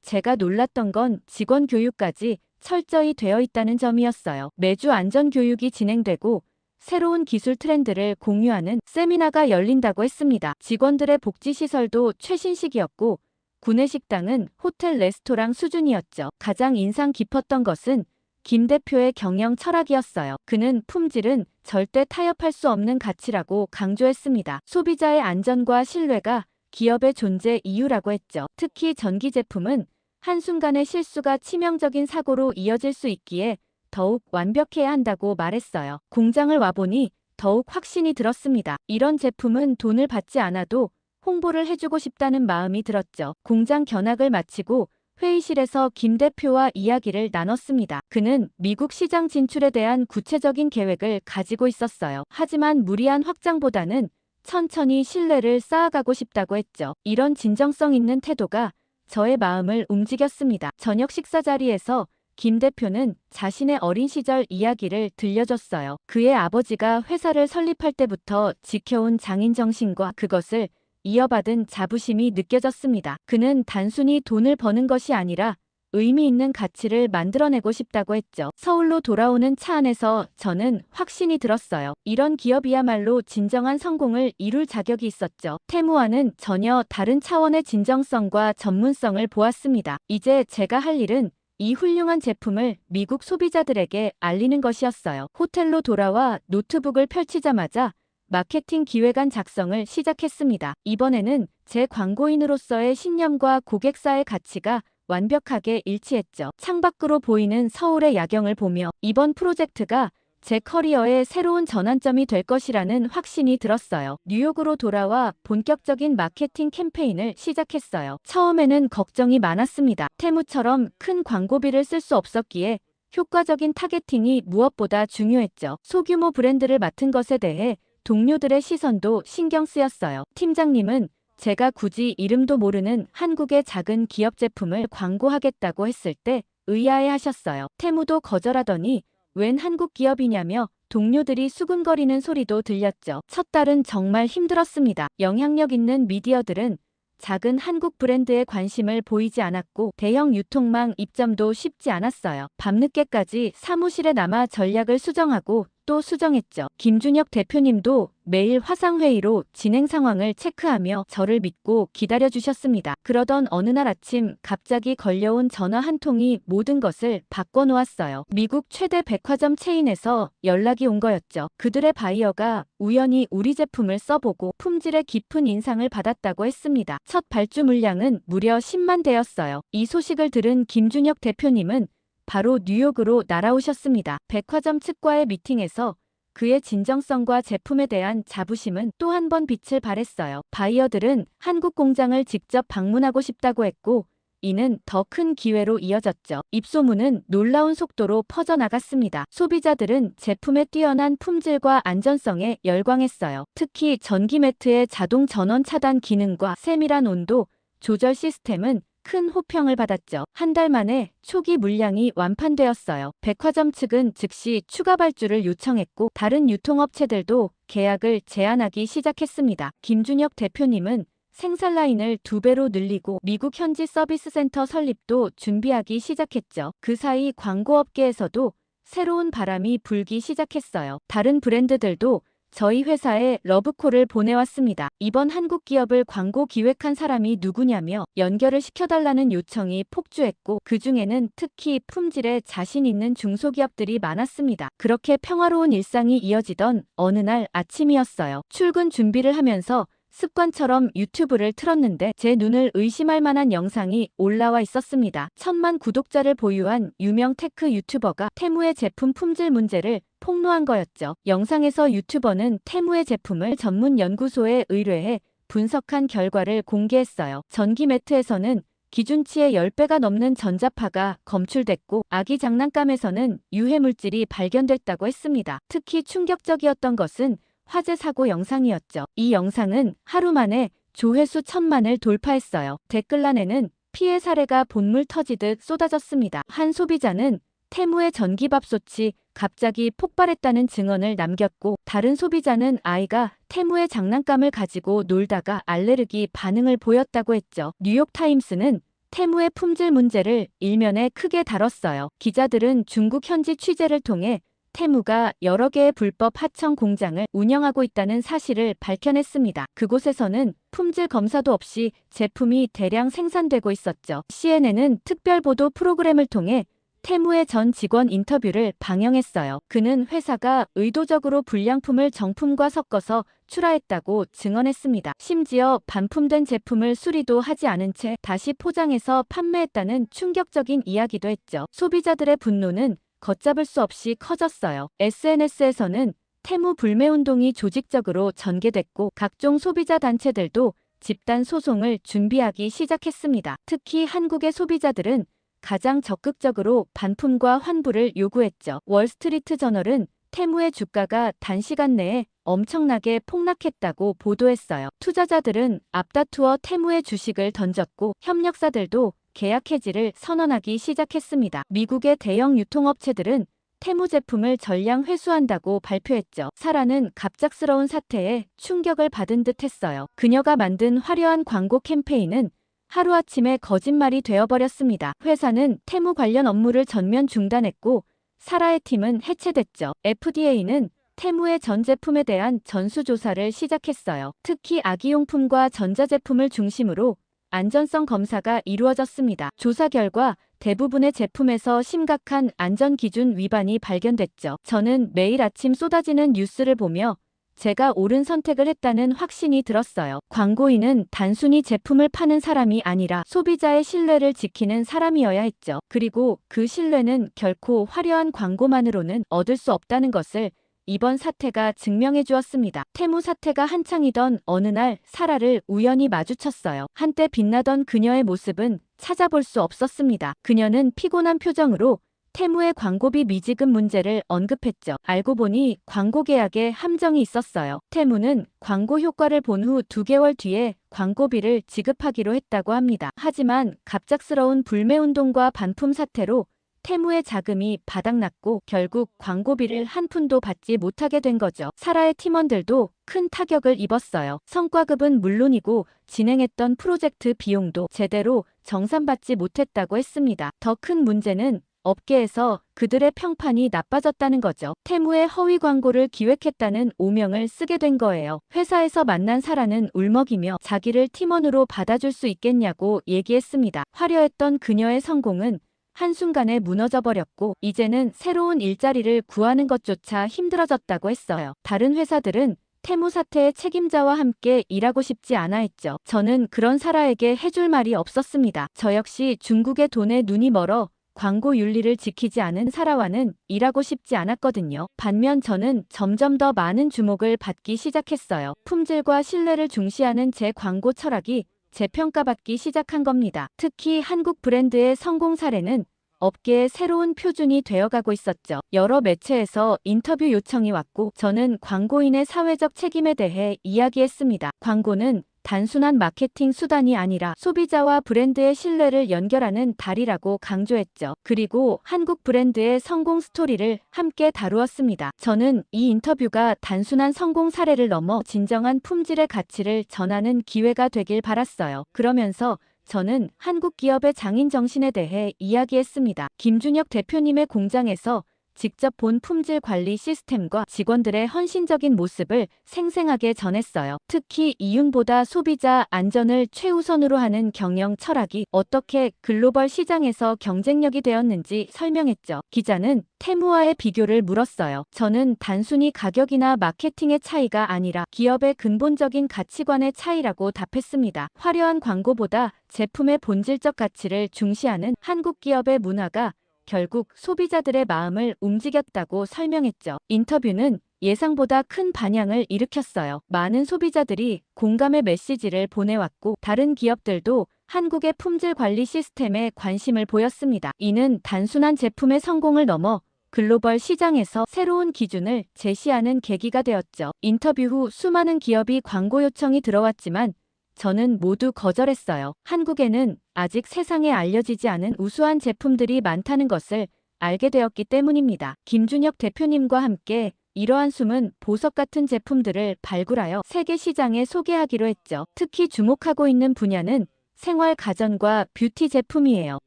제가 놀랐던 건 직원 교육까지 철저히 되어 있다는 점이었어요. 매주 안전 교육이 진행되고 새로운 기술 트렌드를 공유하는 세미나가 열린다고 했습니다. 직원들의 복지시설도 최신식이었고 구내식당은 호텔 레스토랑 수준이었죠. 가장 인상 깊었던 것은 김 대표의 경영 철학이었어요. 그는 품질은 절대 타협할 수 없는 가치라고 강조했습니다. 소비자의 안전과 신뢰가 기업의 존재 이유라고 했죠. 특히 전기 제품은 한순간의 실수가 치명적인 사고로 이어질 수 있기에 더욱 완벽해야 한다고 말했어요. 공장을 와보니 더욱 확신이 들었습니다. 이런 제품은 돈을 받지 않아도 홍보를 해주고 싶다는 마음이 들었죠. 공장 견학을 마치고 회의실에서 김 대표와 이야기를 나눴습니다. 그는 미국 시장 진출에 대한 구체적인 계획을 가지고 있었어요. 하지만 무리한 확장보다는 천천히 신뢰를 쌓아가고 싶다고 했죠. 이런 진정성 있는 태도가 저의 마음을 움직였습니다. 저녁 식사 자리에서 김 대표는 자신의 어린 시절 이야기를 들려줬어요. 그의 아버지가 회사를 설립할 때부터 지켜온 장인 정신과 그것을 이어받은 자부심이 느껴졌습니다. 그는 단순히 돈을 버는 것이 아니라 의미 있는 가치를 만들어내고 싶다고 했죠. 서울로 돌아오는 차 안에서 저는 확신이 들었어요. 이런 기업이야말로 진정한 성공을 이룰 자격이 있었죠. 테무와는 전혀 다른 차원의 진정성과 전문성을 보았습니다. 이제 제가 할 일은 이 훌륭한 제품을 미국 소비자들에게 알리는 것이었어요. 호텔로 돌아와 노트북을 펼치자마자 마케팅 기획안 작성을 시작했습니다. 이번에는 제 광고인으로서의 신념과 고객사의 가치가 완벽하게 일치했죠. 창밖으로 보이는 서울의 야경을 보며 이번 프로젝트가 제 커리어의 새로운 전환점이 될 것이라는 확신이 들었어요. 뉴욕으로 돌아와 본격적인 마케팅 캠페인을 시작했어요. 처음에는 걱정이 많았습니다. 테무처럼 큰 광고비를 쓸 수 없었기에 효과적인 타겟팅이 무엇보다 중요했죠. 소규모 브랜드를 맡은 것에 대해 동료들의 시선도 신경 쓰였어요. 팀장님은 제가 굳이 이름도 모르는 한국의 작은 기업 제품을 광고하겠다고 했을 때 의아해하셨어요. 테무도 거절하더니 웬 한국 기업이냐며 동료들이 수군거리는 소리도 들렸죠. 첫 달은 정말 힘들었습니다. 영향력 있는 미디어들은 작은 한국 브랜드에 관심을 보이지 않았고 대형 유통망 입점도 쉽지 않았어요. 밤늦게까지 사무실에 남아 전략을 수정하고 또 수정했죠. 김준혁 대표님도 매일 화상회의로 진행 상황을 체크하며 저를 믿고 기다려주셨습니다. 그러던 어느 날 아침 갑자기 걸려온 전화 한 통이 모든 것을 바꿔놓았어요. 미국 최대 백화점 체인에서 연락이 온 거였죠. 그들의 바이어가 우연히 우리 제품을 써보고 품질에 깊은 인상을 받았다고 했습니다. 첫 발주 물량은 무려 10만 대였어요. 이 소식을 들은 김준혁 대표님은 바로 뉴욕으로 날아오셨습니다. 백화점 측과의 미팅에서 그의 진정성과 제품에 대한 자부심은 또 한 번 빛을 발했어요. 바이어들은 한국 공장을 직접 방문하고 싶다고 했고 이는 더 큰 기회로 이어졌죠. 입소문은 놀라운 속도로 퍼져나갔습니다. 소비자들은 제품의 뛰어난 품질과 안전성에 열광했어요. 특히 전기 매트의 자동 전원 차단 기능과 세밀한 온도 조절 시스템은 큰 호평을 받았죠. 한 달 만에 초기 물량이 완판되었어요. 백화점 측은 즉시 추가 발주를 요청했고 다른 유통업체들도 계약을 제안하기 시작했습니다. 김준혁 대표님은 생산 라인을 2배로 늘리고 미국 현지 서비스 센터 설립도 준비하기 시작했죠. 그 사이 광고업계에서도 새로운 바람이 불기 시작했어요. 다른 브랜드들도 저희 회사에 러브콜을 보내왔습니다. 이번 한국 기업을 광고 기획한 사람이 누구냐며 연결을 시켜달라는 요청이 폭주했고 그 중에는 특히 품질에 자신 있는 중소기업들이 많았습니다. 그렇게 평화로운 일상이 이어지던 어느 날 아침이었어요. 출근 준비를 하면서 습관처럼 유튜브를 틀었는데 제 눈을 의심할 만한 영상이 올라와 있었습니다. 1000만 구독자를 보유한 유명 테크 유튜버가 테무의 제품 품질 문제를 폭로한 거였죠. 영상에서 유튜버는 테무의 제품을 전문 연구소에 의뢰해 분석한 결과를 공개했어요. 전기 매트에서는 기준치의 10배가 넘는 전자파가 검출됐고 아기 장난감에서는 유해 물질이 발견됐다고 했습니다. 특히 충격적이었던 것은 화재 사고 영상이었죠. 이 영상은 하루 만에 조회수 1,000만을 돌파했어요. 댓글란에는 피해 사례가 본물 터지듯 쏟아졌습니다. 한 소비자는 테무의 전기밥솥이 갑자기 폭발했다는 증언을 남겼고, 다른 소비자는 아이가 테무의 장난감을 가지고 놀다가 알레르기 반응을 보였다고 했죠. 뉴욕타임스는 테무의 품질 문제를 일면에 크게 다뤘어요. 기자들은 중국 현지 취재를 통해 테무가 여러 개의 불법 하청 공장을 운영하고 있다는 사실을 밝혀냈습니다. 그곳에서는 품질 검사도 없이 제품이 대량 생산되고 있었죠. CNN은 특별보도 프로그램을 통해 테무의 전 직원 인터뷰를 방영했어요. 그는 회사가 의도적으로 불량품을 정품과 섞어서 출하했다고 증언했습니다. 심지어 반품된 제품을 수리도 하지 않은 채 다시 포장해서 판매했다는 충격적인 이야기도 했죠. 소비자들의 분노는 걷잡을 수 없이 커졌어요. SNS에서는 테무 불매운동이 조직적으로 전개됐고, 각종 소비자 단체들도 집단 소송을 준비하기 시작했습니다. 특히 한국의 소비자들은 가장 적극적으로 반품과 환불을 요구했죠. 월스트리트 저널은 테무의 주가가 단시간 내에 엄청나게 폭락했다고 보도했어요. 투자자들은 앞다투어 테무의 주식을 던졌고, 협력사들도 계약 해지를 선언하기 시작했습니다. 미국의 대형 유통업체들은 테무 제품을 전량 회수한다고 발표했죠. 사라는 갑작스러운 사태에 충격을 받은 듯 했어요. 그녀가 만든 화려한 광고 캠페인은 하루아침에 거짓말이 되어버렸습니다. 회사는 테무 관련 업무를 전면 중단했고, 사라의 팀은 해체됐죠. FDA는 테무의 전 제품에 대한 전수조사를 시작했어요. 특히 아기용품과 전자제품을 중심으로 안전성 검사가 이루어졌습니다. 조사 결과 대부분의 제품에서 심각한 안전기준 위반이 발견됐죠. 저는 매일 아침 쏟아지는 뉴스를 보며 제가 옳은 선택을 했다는 확신이 들었어요. 광고인은 단순히 제품을 파는 사람이 아니라 소비자의 신뢰를 지키는 사람이어야 했죠. 그리고 그 신뢰는 결코 화려한 광고만으로는 얻을 수 없다는 것을 이번 사태가 증명해 주었습니다. 테무 사태가 한창이던 어느 날 사라를 우연히 마주쳤어요. 한때 빛나던 그녀의 모습은 찾아볼 수 없었습니다. 그녀는 피곤한 표정으로 테무의 광고비 미지급 문제를 언급했죠. 알고 보니 광고 계약에 함정이 있었어요. 테무는 광고 효과를 본 후 2개월 뒤에 광고비를 지급하기로 했다고 합니다. 하지만 갑작스러운 불매운동과 반품 사태로 테무의 자금이 바닥났고, 결국 광고비를 한 푼도 받지 못하게 된 거죠. 사라의 팀원들도 큰 타격을 입었어요. 성과급은 물론이고 진행했던 프로젝트 비용도 제대로 정산받지 못했다고 했습니다. 더 큰 문제는 업계에서 그들의 평판이 나빠졌다는 거죠. 테무의 허위 광고를 기획했다는 오명을 쓰게 된 거예요. 회사에서 만난 사라는 울먹이며 자기를 팀원으로 받아줄 수 있겠냐고 얘기했습니다. 화려했던 그녀의 성공은 한순간에 무너져버렸고, 이제는 새로운 일자리를 구하는 것조차 힘들어졌다고 했어요. 다른 회사들은 테무 사태의 책임자와 함께 일하고 싶지 않아 했죠. 저는 그런 사라에게 해줄 말이 없었습니다. 저 역시 중국의 돈에 눈이 멀어 광고 윤리를 지키지 않은 사라와는 일하고 싶지 않았거든요. 반면 저는 점점 더 많은 주목을 받기 시작했어요. 품질과 신뢰를 중시하는 제 광고 철학이 재평가받기 시작한 겁니다. 특히 한국 브랜드의 성공 사례는 업계의 새로운 표준이 되어가고 있었죠. 여러 매체에서 인터뷰 요청이 왔고, 저는 광고인의 사회적 책임에 대해 이야기했습니다. 광고는 단순한 마케팅 수단이 아니라 소비자와 브랜드의 신뢰를 연결하는 다리라고 강조했죠. 그리고 한국 브랜드의 성공 스토리를 함께 다루었습니다. 저는 이 인터뷰가 단순한 성공 사례를 넘어 진정한 품질의 가치를 전하는 기회가 되길 바랐어요. 그러면서 저는 한국 기업의 장인 정신에 대해 이야기했습니다. 김준혁 대표님의 공장에서 직접 본 품질 관리 시스템과 직원들의 헌신적인 모습을 생생하게 전했어요. 특히 이윤보다 소비자 안전을 최우선으로 하는 경영 철학이 어떻게 글로벌 시장에서 경쟁력이 되었는지 설명했죠. 기자는 테무와의 비교를 물었어요. 저는 단순히 가격이나 마케팅의 차이가 아니라 기업의 근본적인 가치관의 차이라고 답했습니다. 화려한 광고보다 제품의 본질적 가치를 중시하는 한국 기업의 문화가 결국 소비자들의 마음을 움직였다고 설명했죠. 인터뷰는 예상보다 큰 반향을 일으켰어요. 많은 소비자들이 공감의 메시지를 보내왔고, 다른 기업들도 한국의 품질 관리 시스템에 관심을 보였습니다. 이는 단순한 제품의 성공을 넘어 글로벌 시장에서 새로운 기준을 제시하는 계기가 되었죠. 인터뷰 후 수많은 기업이 광고 요청이 들어왔지만 저는 모두 거절했어요. 한국에는 아직 세상에 알려지지 않은 우수한 제품들이 많다는 것을 알게 되었기 때문입니다. 김준혁 대표님과 함께 이러한 숨은 보석 같은 제품들을 발굴하여 세계 시장에 소개하기로 했죠. 특히 주목하고 있는 분야는 생활 가전과 뷰티 제품이에요.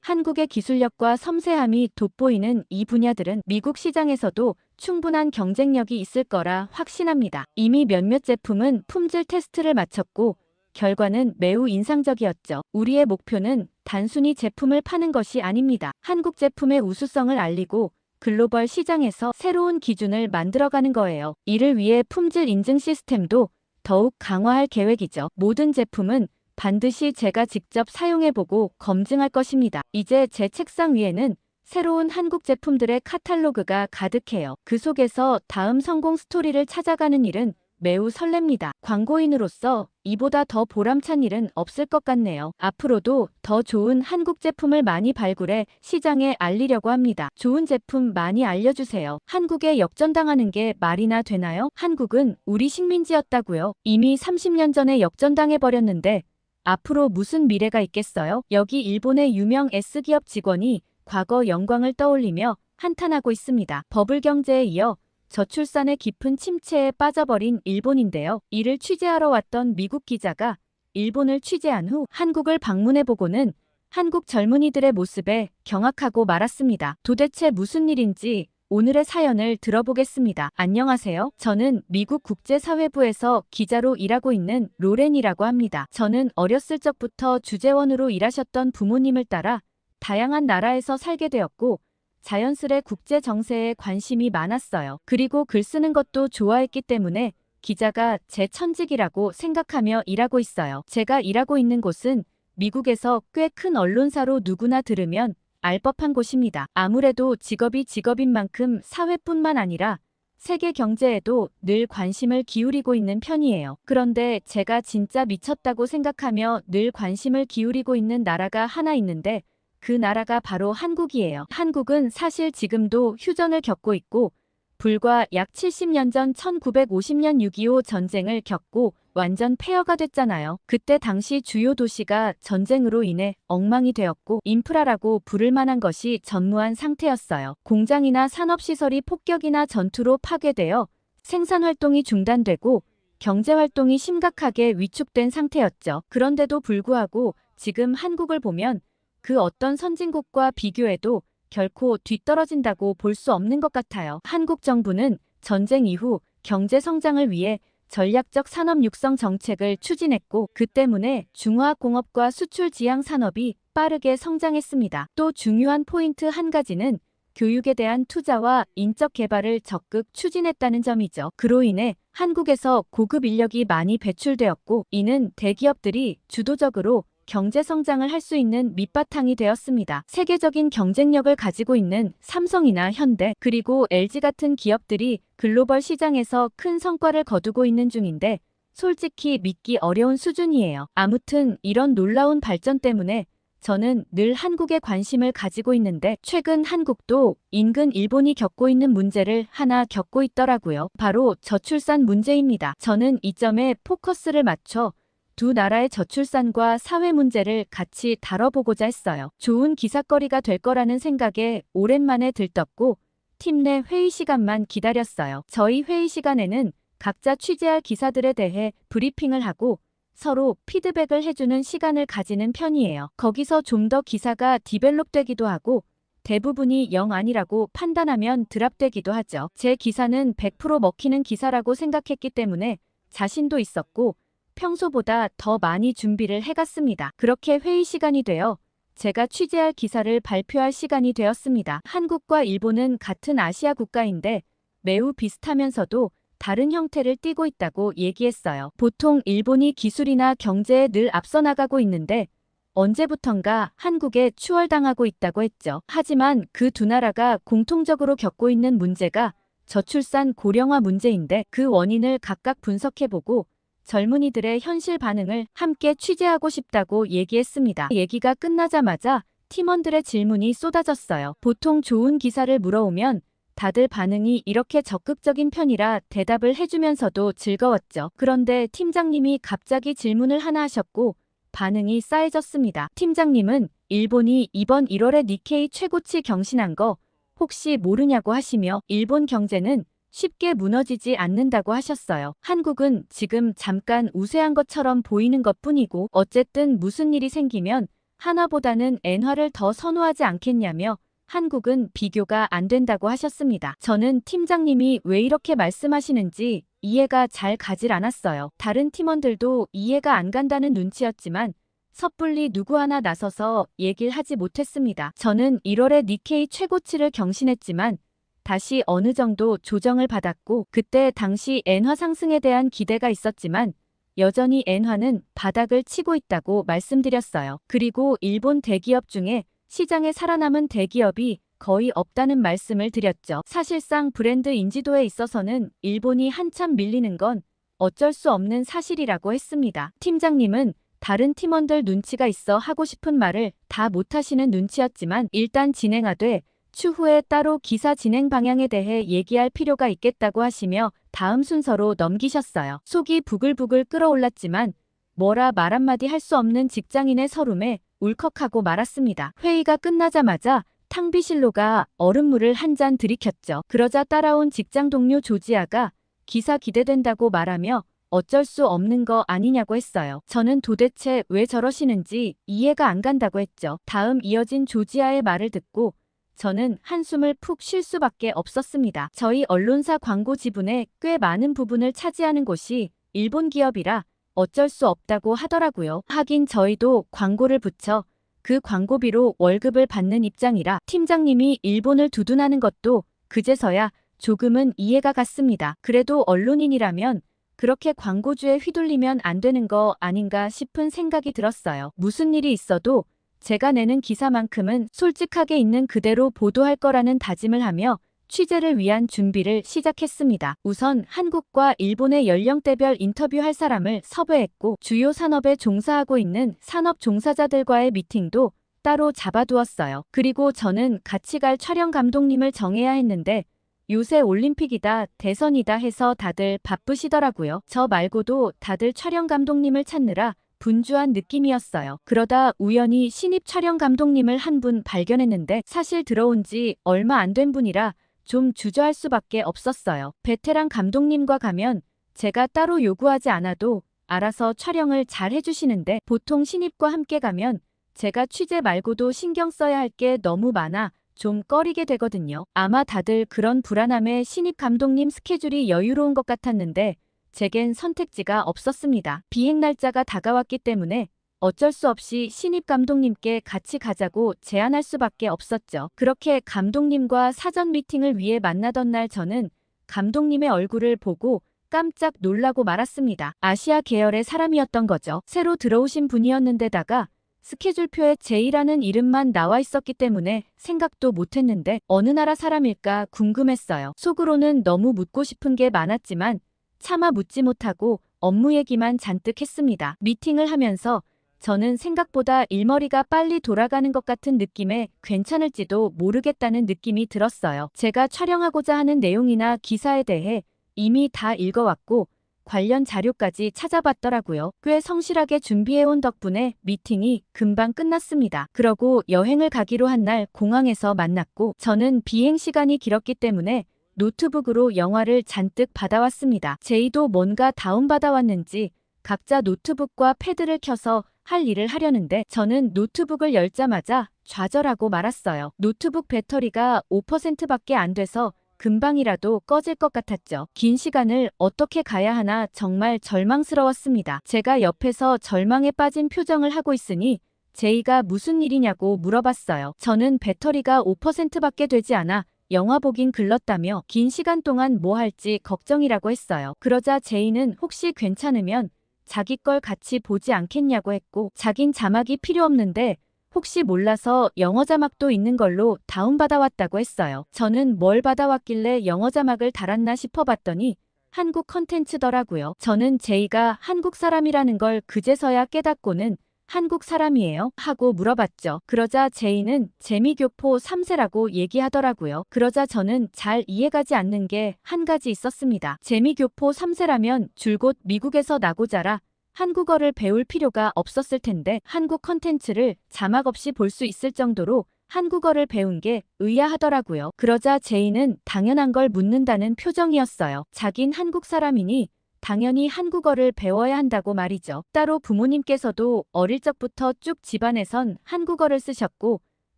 한국의 기술력과 섬세함이 돋보이는 이 분야들은 미국 시장에서도 충분한 경쟁력이 있을 거라 확신합니다. 이미 몇몇 제품은 품질 테스트를 마쳤고 결과는 매우 인상적이었죠. 우리의 목표는 단순히 제품을 파는 것이 아닙니다. 한국 제품의 우수성을 알리고 글로벌 시장에서 새로운 기준을 만들어가는 거예요. 이를 위해 품질 인증 시스템도 더욱 강화할 계획이죠. 모든 제품은 반드시 제가 직접 사용해보고 검증할 것입니다. 이제 제 책상 위에는 새로운 한국 제품들의 카탈로그가 가득해요. 그 속에서 다음 성공 스토리를 찾아가는 일은 매우 설렙니다. 광고인으로서 이보다 더 보람찬 일은 없을 것 같네요. 앞으로도 더 좋은 한국 제품을 많이 발굴해 시장에 알리려고 합니다. 좋은 제품 많이 알려주세요. 한국에 역전당하는 게 말이나 되나요? 한국은 우리 식민지였다고요. 이미 30년 전에 역전당해버렸는데 앞으로 무슨 미래가 있겠어요? 여기 일본의 유명 S기업 직원이 과거 영광을 떠올리며 한탄하고 있습니다. 버블 경제에 이어 저출산의 깊은 침체에 빠져버린 일본인데요. 이를 취재하러 왔던 미국 기자가 일본을 취재한 후 한국을 방문해보고는 한국 젊은이들의 모습에 경악하고 말았습니다. 도대체 무슨 일인지 오늘의 사연을 들어보겠습니다. 안녕하세요. 저는 미국 국제사회부에서 기자로 일하고 있는 로렌이라고 합니다. 저는 어렸을 적부터 주재원으로 일하셨던 부모님을 따라 다양한 나라에서 살게 되었고 자연스레 국제 정세에 관심이 많았어요. 그리고 글 쓰는 것도 좋아했기 때문에 기자가 제 천직이라고 생각하며 일하고 있어요. 제가 일하고 있는 곳은 미국에서 꽤 큰 언론사로 누구나 들으면 알 법한 곳입니다. 아무래도 직업이 직업인 만큼 사회뿐만 아니라 세계 경제에도 늘 관심을 기울이고 있는 편이에요. 그런데 제가 진짜 미쳤다고 생각하며 늘 관심을 기울이고 있는 나라가 하나 있는데 그 나라가 바로 한국이에요. 한국은 사실 지금도 휴전을 겪고 있고 불과 약 70년 전 1950년 6.25 전쟁을 겪고 완전 폐허가 됐잖아요. 그때 당시 주요 도시가 전쟁으로 인해 엉망이 되었고 인프라라고 부를 만한 것이 전무한 상태였어요. 공장이나 산업시설이 폭격이나 전투로 파괴되어 생산활동이 중단되고 경제활동이 심각하게 위축된 상태였죠. 그런데도 불구하고 지금 한국을 보면 그 어떤 선진국과 비교해도 결코 뒤떨어진다고 볼 수 없는 것 같아요. 한국 정부는 전쟁 이후 경제 성장을 위해 전략적 산업 육성 정책을 추진했고 그 때문에 중화공업과 수출 지향 산업이 빠르게 성장했습니다. 또 중요한 포인트 한 가지는 교육에 대한 투자와 인적 개발을 적극 추진했다는 점이죠. 그로 인해 한국에서 고급 인력이 많이 배출되었고 이는 대기업들이 주도적으로 경제 성장을 할 수 있는 밑바탕이 되었습니다. 세계적인 경쟁력을 가지고 있는 삼성이나 현대 그리고 LG 같은 기업들이 글로벌 시장에서 큰 성과를 거두고 있는 중인데 솔직히 믿기 어려운 수준이에요. 아무튼 이런 놀라운 발전 때문에 저는 늘 한국에 관심을 가지고 있는데 최근 한국도 인근 일본이 겪고 있는 문제를 하나 겪고 있더라고요. 바로 저출산 문제입니다. 저는 이 점에 포커스를 맞춰 두 나라의 저출산과 사회 문제를 같이 다뤄보고자 했어요. 좋은 기사거리가 될 거라는 생각에 오랜만에 들떴고 팀 내 회의 시간만 기다렸어요. 저희 회의 시간에는 각자 취재할 기사들에 대해 브리핑을 하고 서로 피드백을 해주는 시간을 가지는 편이에요. 거기서 좀 더 기사가 디벨롭되기도 하고 대부분이 영 아니라고 판단하면 드랍되기도 하죠. 제 기사는 100% 먹히는 기사라고 생각했기 때문에 자신도 있었고 평소보다 더 많이 준비를 해갔습니다. 그렇게 회의 시간이 되어 제가 취재할 기사를 발표할 시간이 되었습니다. 한국과 일본은 같은 아시아 국가인데 매우 비슷하면서도 다른 형태를 띠고 있다고 얘기했어요. 보통 일본이 기술이나 경제에 늘 앞서 나가고 있는데 언제부턴가 한국에 추월당하고 있다고 했죠. 하지만 그 두 나라가 공통적으로 겪고 있는 문제가 저출산 고령화 문제인데 그 원인을 각각 분석해보고 젊은이들의 현실 반응을 함께 취재하고 싶다고 얘기했습니다. 얘기가 끝나자마자 팀원들의 질문이 쏟아졌어요. 보통 좋은 기사를 물어오면 다들 반응이 이렇게 적극적인 편이라 대답을 해주면서도 즐거웠죠. 그런데 팀장님이 갑자기 질문을 하나 하셨고 반응이 싸해졌습니다. 팀장님은 일본이 이번 1월에 니케이 최고치 경신한 거 혹시 모르냐고 하시며 일본 경제는 쉽게 무너지지 않는다고 하셨어요. 한국은 지금 잠깐 우세한 것처럼 보이는 것뿐이고 어쨌든 무슨 일이 생기면 한화보다는 엔화를 더 선호하지 않겠냐며 한국은 비교가 안 된다고 하셨습니다. 저는 팀장님이 왜 이렇게 말씀하시는지 이해가 잘 가질 않았어요. 다른 팀원들도 이해가 안 간다는 눈치였지만 섣불리 누구 하나 나서서 얘기를 하지 못했습니다. 저는 1월에 니케이 최고치를 경신했지만 다시 어느 정도 조정을 받았고 그때 당시 엔화 상승에 대한 기대가 있었지만 여전히 엔화는 바닥을 치고 있다고 말씀드렸어요. 그리고 일본 대기업 중에 시장에 살아남은 대기업이 거의 없다는 말씀을 드렸죠. 사실상 브랜드 인지도에 있어서는 일본이 한참 밀리는 건 어쩔 수 없는 사실이라고 했습니다. 팀장님은 다른 팀원들 눈치가 있어 하고 싶은 말을 다 못하시는 눈치였지만 일단 진행하되 추후에 따로 기사 진행 방향에 대해 얘기할 필요가 있겠다고 하시며 다음 순서로 넘기셨어요. 속이 부글부글 끓어올랐지만 뭐라 말 한마디 할 수 없는 직장인의 서름에 울컥하고 말았습니다. 회의가 끝나자마자 탕비실로가 얼음물을 한 잔 들이켰죠. 그러자 따라온 직장 동료 조지아가 기사 기대된다고 말하며 어쩔 수 없는 거 아니냐고 했어요. 저는 도대체 왜 저러시는지 이해가 안 간다고 했죠. 다음 이어진 조지아의 말을 듣고 저는 한숨을 푹 쉴 수밖에 없었습니다. 저희 언론사 광고 지분의 꽤 많은 부분을 차지하는 곳이 일본 기업이라 어쩔 수 없다고 하더라고요. 하긴 저희도 광고를 붙여 그 광고비로 월급을 받는 입장이라 팀장님이 일본을 두둔하는 것도 그제서야 조금은 이해가 갔습니다. 그래도 언론인이라면 그렇게 광고주에 휘둘리면 안 되는 거 아닌가 싶은 생각이 들었어요. 무슨 일이 있어도 제가 내는 기사만큼은 솔직하게 있는 그대로 보도할 거라는 다짐을 하며 취재를 위한 준비를 시작했습니다. 우선 한국과 일본의 연령대별 인터뷰할 사람을 섭외했고 주요 산업에 종사하고 있는 산업 종사자들과의 미팅도 따로 잡아두었어요. 그리고 저는 같이 갈 촬영 감독님을 정해야 했는데 요새 올림픽이다 대선이다 해서 다들 바쁘시더라고요. 저 말고도 다들 촬영 감독님을 찾느라 분주한 느낌이었어요. 그러다 우연히 신입 촬영 감독님을 한 분 발견했는데 사실 들어온 지 얼마 안 된 분이라 좀 주저할 수밖에 없었어요. 베테랑 감독님과 가면 제가 따로 요구하지 않아도 알아서 촬영을 잘 해주시는데 보통 신입과 함께 가면 제가 취재 말고도 신경 써야 할 게 너무 많아 좀 꺼리게 되거든요. 아마 다들 그런 불안함에 신입 감독님 스케줄이 여유로운 것 같았는데 제겐 선택지가 없었습니다. 비행 날짜가 다가왔기 때문에 어쩔 수 없이 신입 감독님께 같이 가자고 제안할 수밖에 없었죠. 그렇게 감독님과 사전 미팅을 위해 만나던 날 저는 감독님의 얼굴을 보고 깜짝 놀라고 말았습니다. 아시아 계열의 사람이었던 거죠. 새로 들어오신 분이었는데다가 스케줄표에 제이라는 이름만 나와 있었기 때문에 생각도 못했는데 어느 나라 사람일까 궁금했어요. 속으로는 너무 묻고 싶은 게 많았지만 차마 묻지 못하고 업무 얘기만 잔뜩 했습니다. 미팅을 하면서 저는 생각보다 일머리가 빨리 돌아가는 것 같은 느낌에 괜찮을지도 모르겠다는 느낌이 들었어요. 제가 촬영하고자 하는 내용이나 기사에 대해 이미 다 읽어왔고 관련 자료까지 찾아봤더라고요. 꽤 성실하게 준비해온 덕분에 미팅이 금방 끝났습니다. 그러고 여행을 가기로 한 날 공항에서 만났고 저는 비행 시간이 길었기 때문에 노트북으로 영화를 잔뜩 받아왔습니다. 제이도 뭔가 다운받아왔는지 각자 노트북과 패드를 켜서 할 일을 하려는데 저는 노트북을 열자마자 좌절하고 말았어요. 노트북 배터리가 5%밖에 안 돼서 금방이라도 꺼질 것 같았죠. 긴 시간을 어떻게 가야 하나 정말 절망스러웠습니다. 제가 옆에서 절망에 빠진 표정을 하고 있으니 제이가 무슨 일이냐고 물어봤어요. 저는 배터리가 5%밖에 되지 않아 영화 보긴 글렀다며 긴 시간 동안 뭐 할지 걱정이라고 했어요. 그러자 제이는 혹시 괜찮으면 자기 걸 같이 보지 않겠냐고 했고 자긴 자막이 필요 없는데 혹시 몰라서 영어 자막도 있는 걸로 다운받아왔다고 했어요. 저는 뭘 받아왔길래 영어 자막을 달았나 싶어봤더니 한국 컨텐츠더라고요. 저는 제이가 한국 사람이라는 걸 그제서야 깨닫고는 한국 사람이에요? 하고 물어봤죠. 그러자 제이는 재미교포 3세라고 얘기하더라고요. 그러자 저는 잘 이해가지 않는 게 한 가지 있었습니다. 재미교포 3세라면 줄곧 미국에서 나고 자라 한국어를 배울 필요가 없었을 텐데 한국 컨텐츠를 자막 없이 볼 수 있을 정도로 한국어를 배운 게 의아하더라고요. 그러자 제이는 당연한 걸 묻는다는 표정이었어요. 자긴 한국 사람이니 당연히 한국어를 배워야 한다고 말이죠. 따로 부모님께서도 어릴 적부터 쭉 집안에선 한국어를 쓰셨고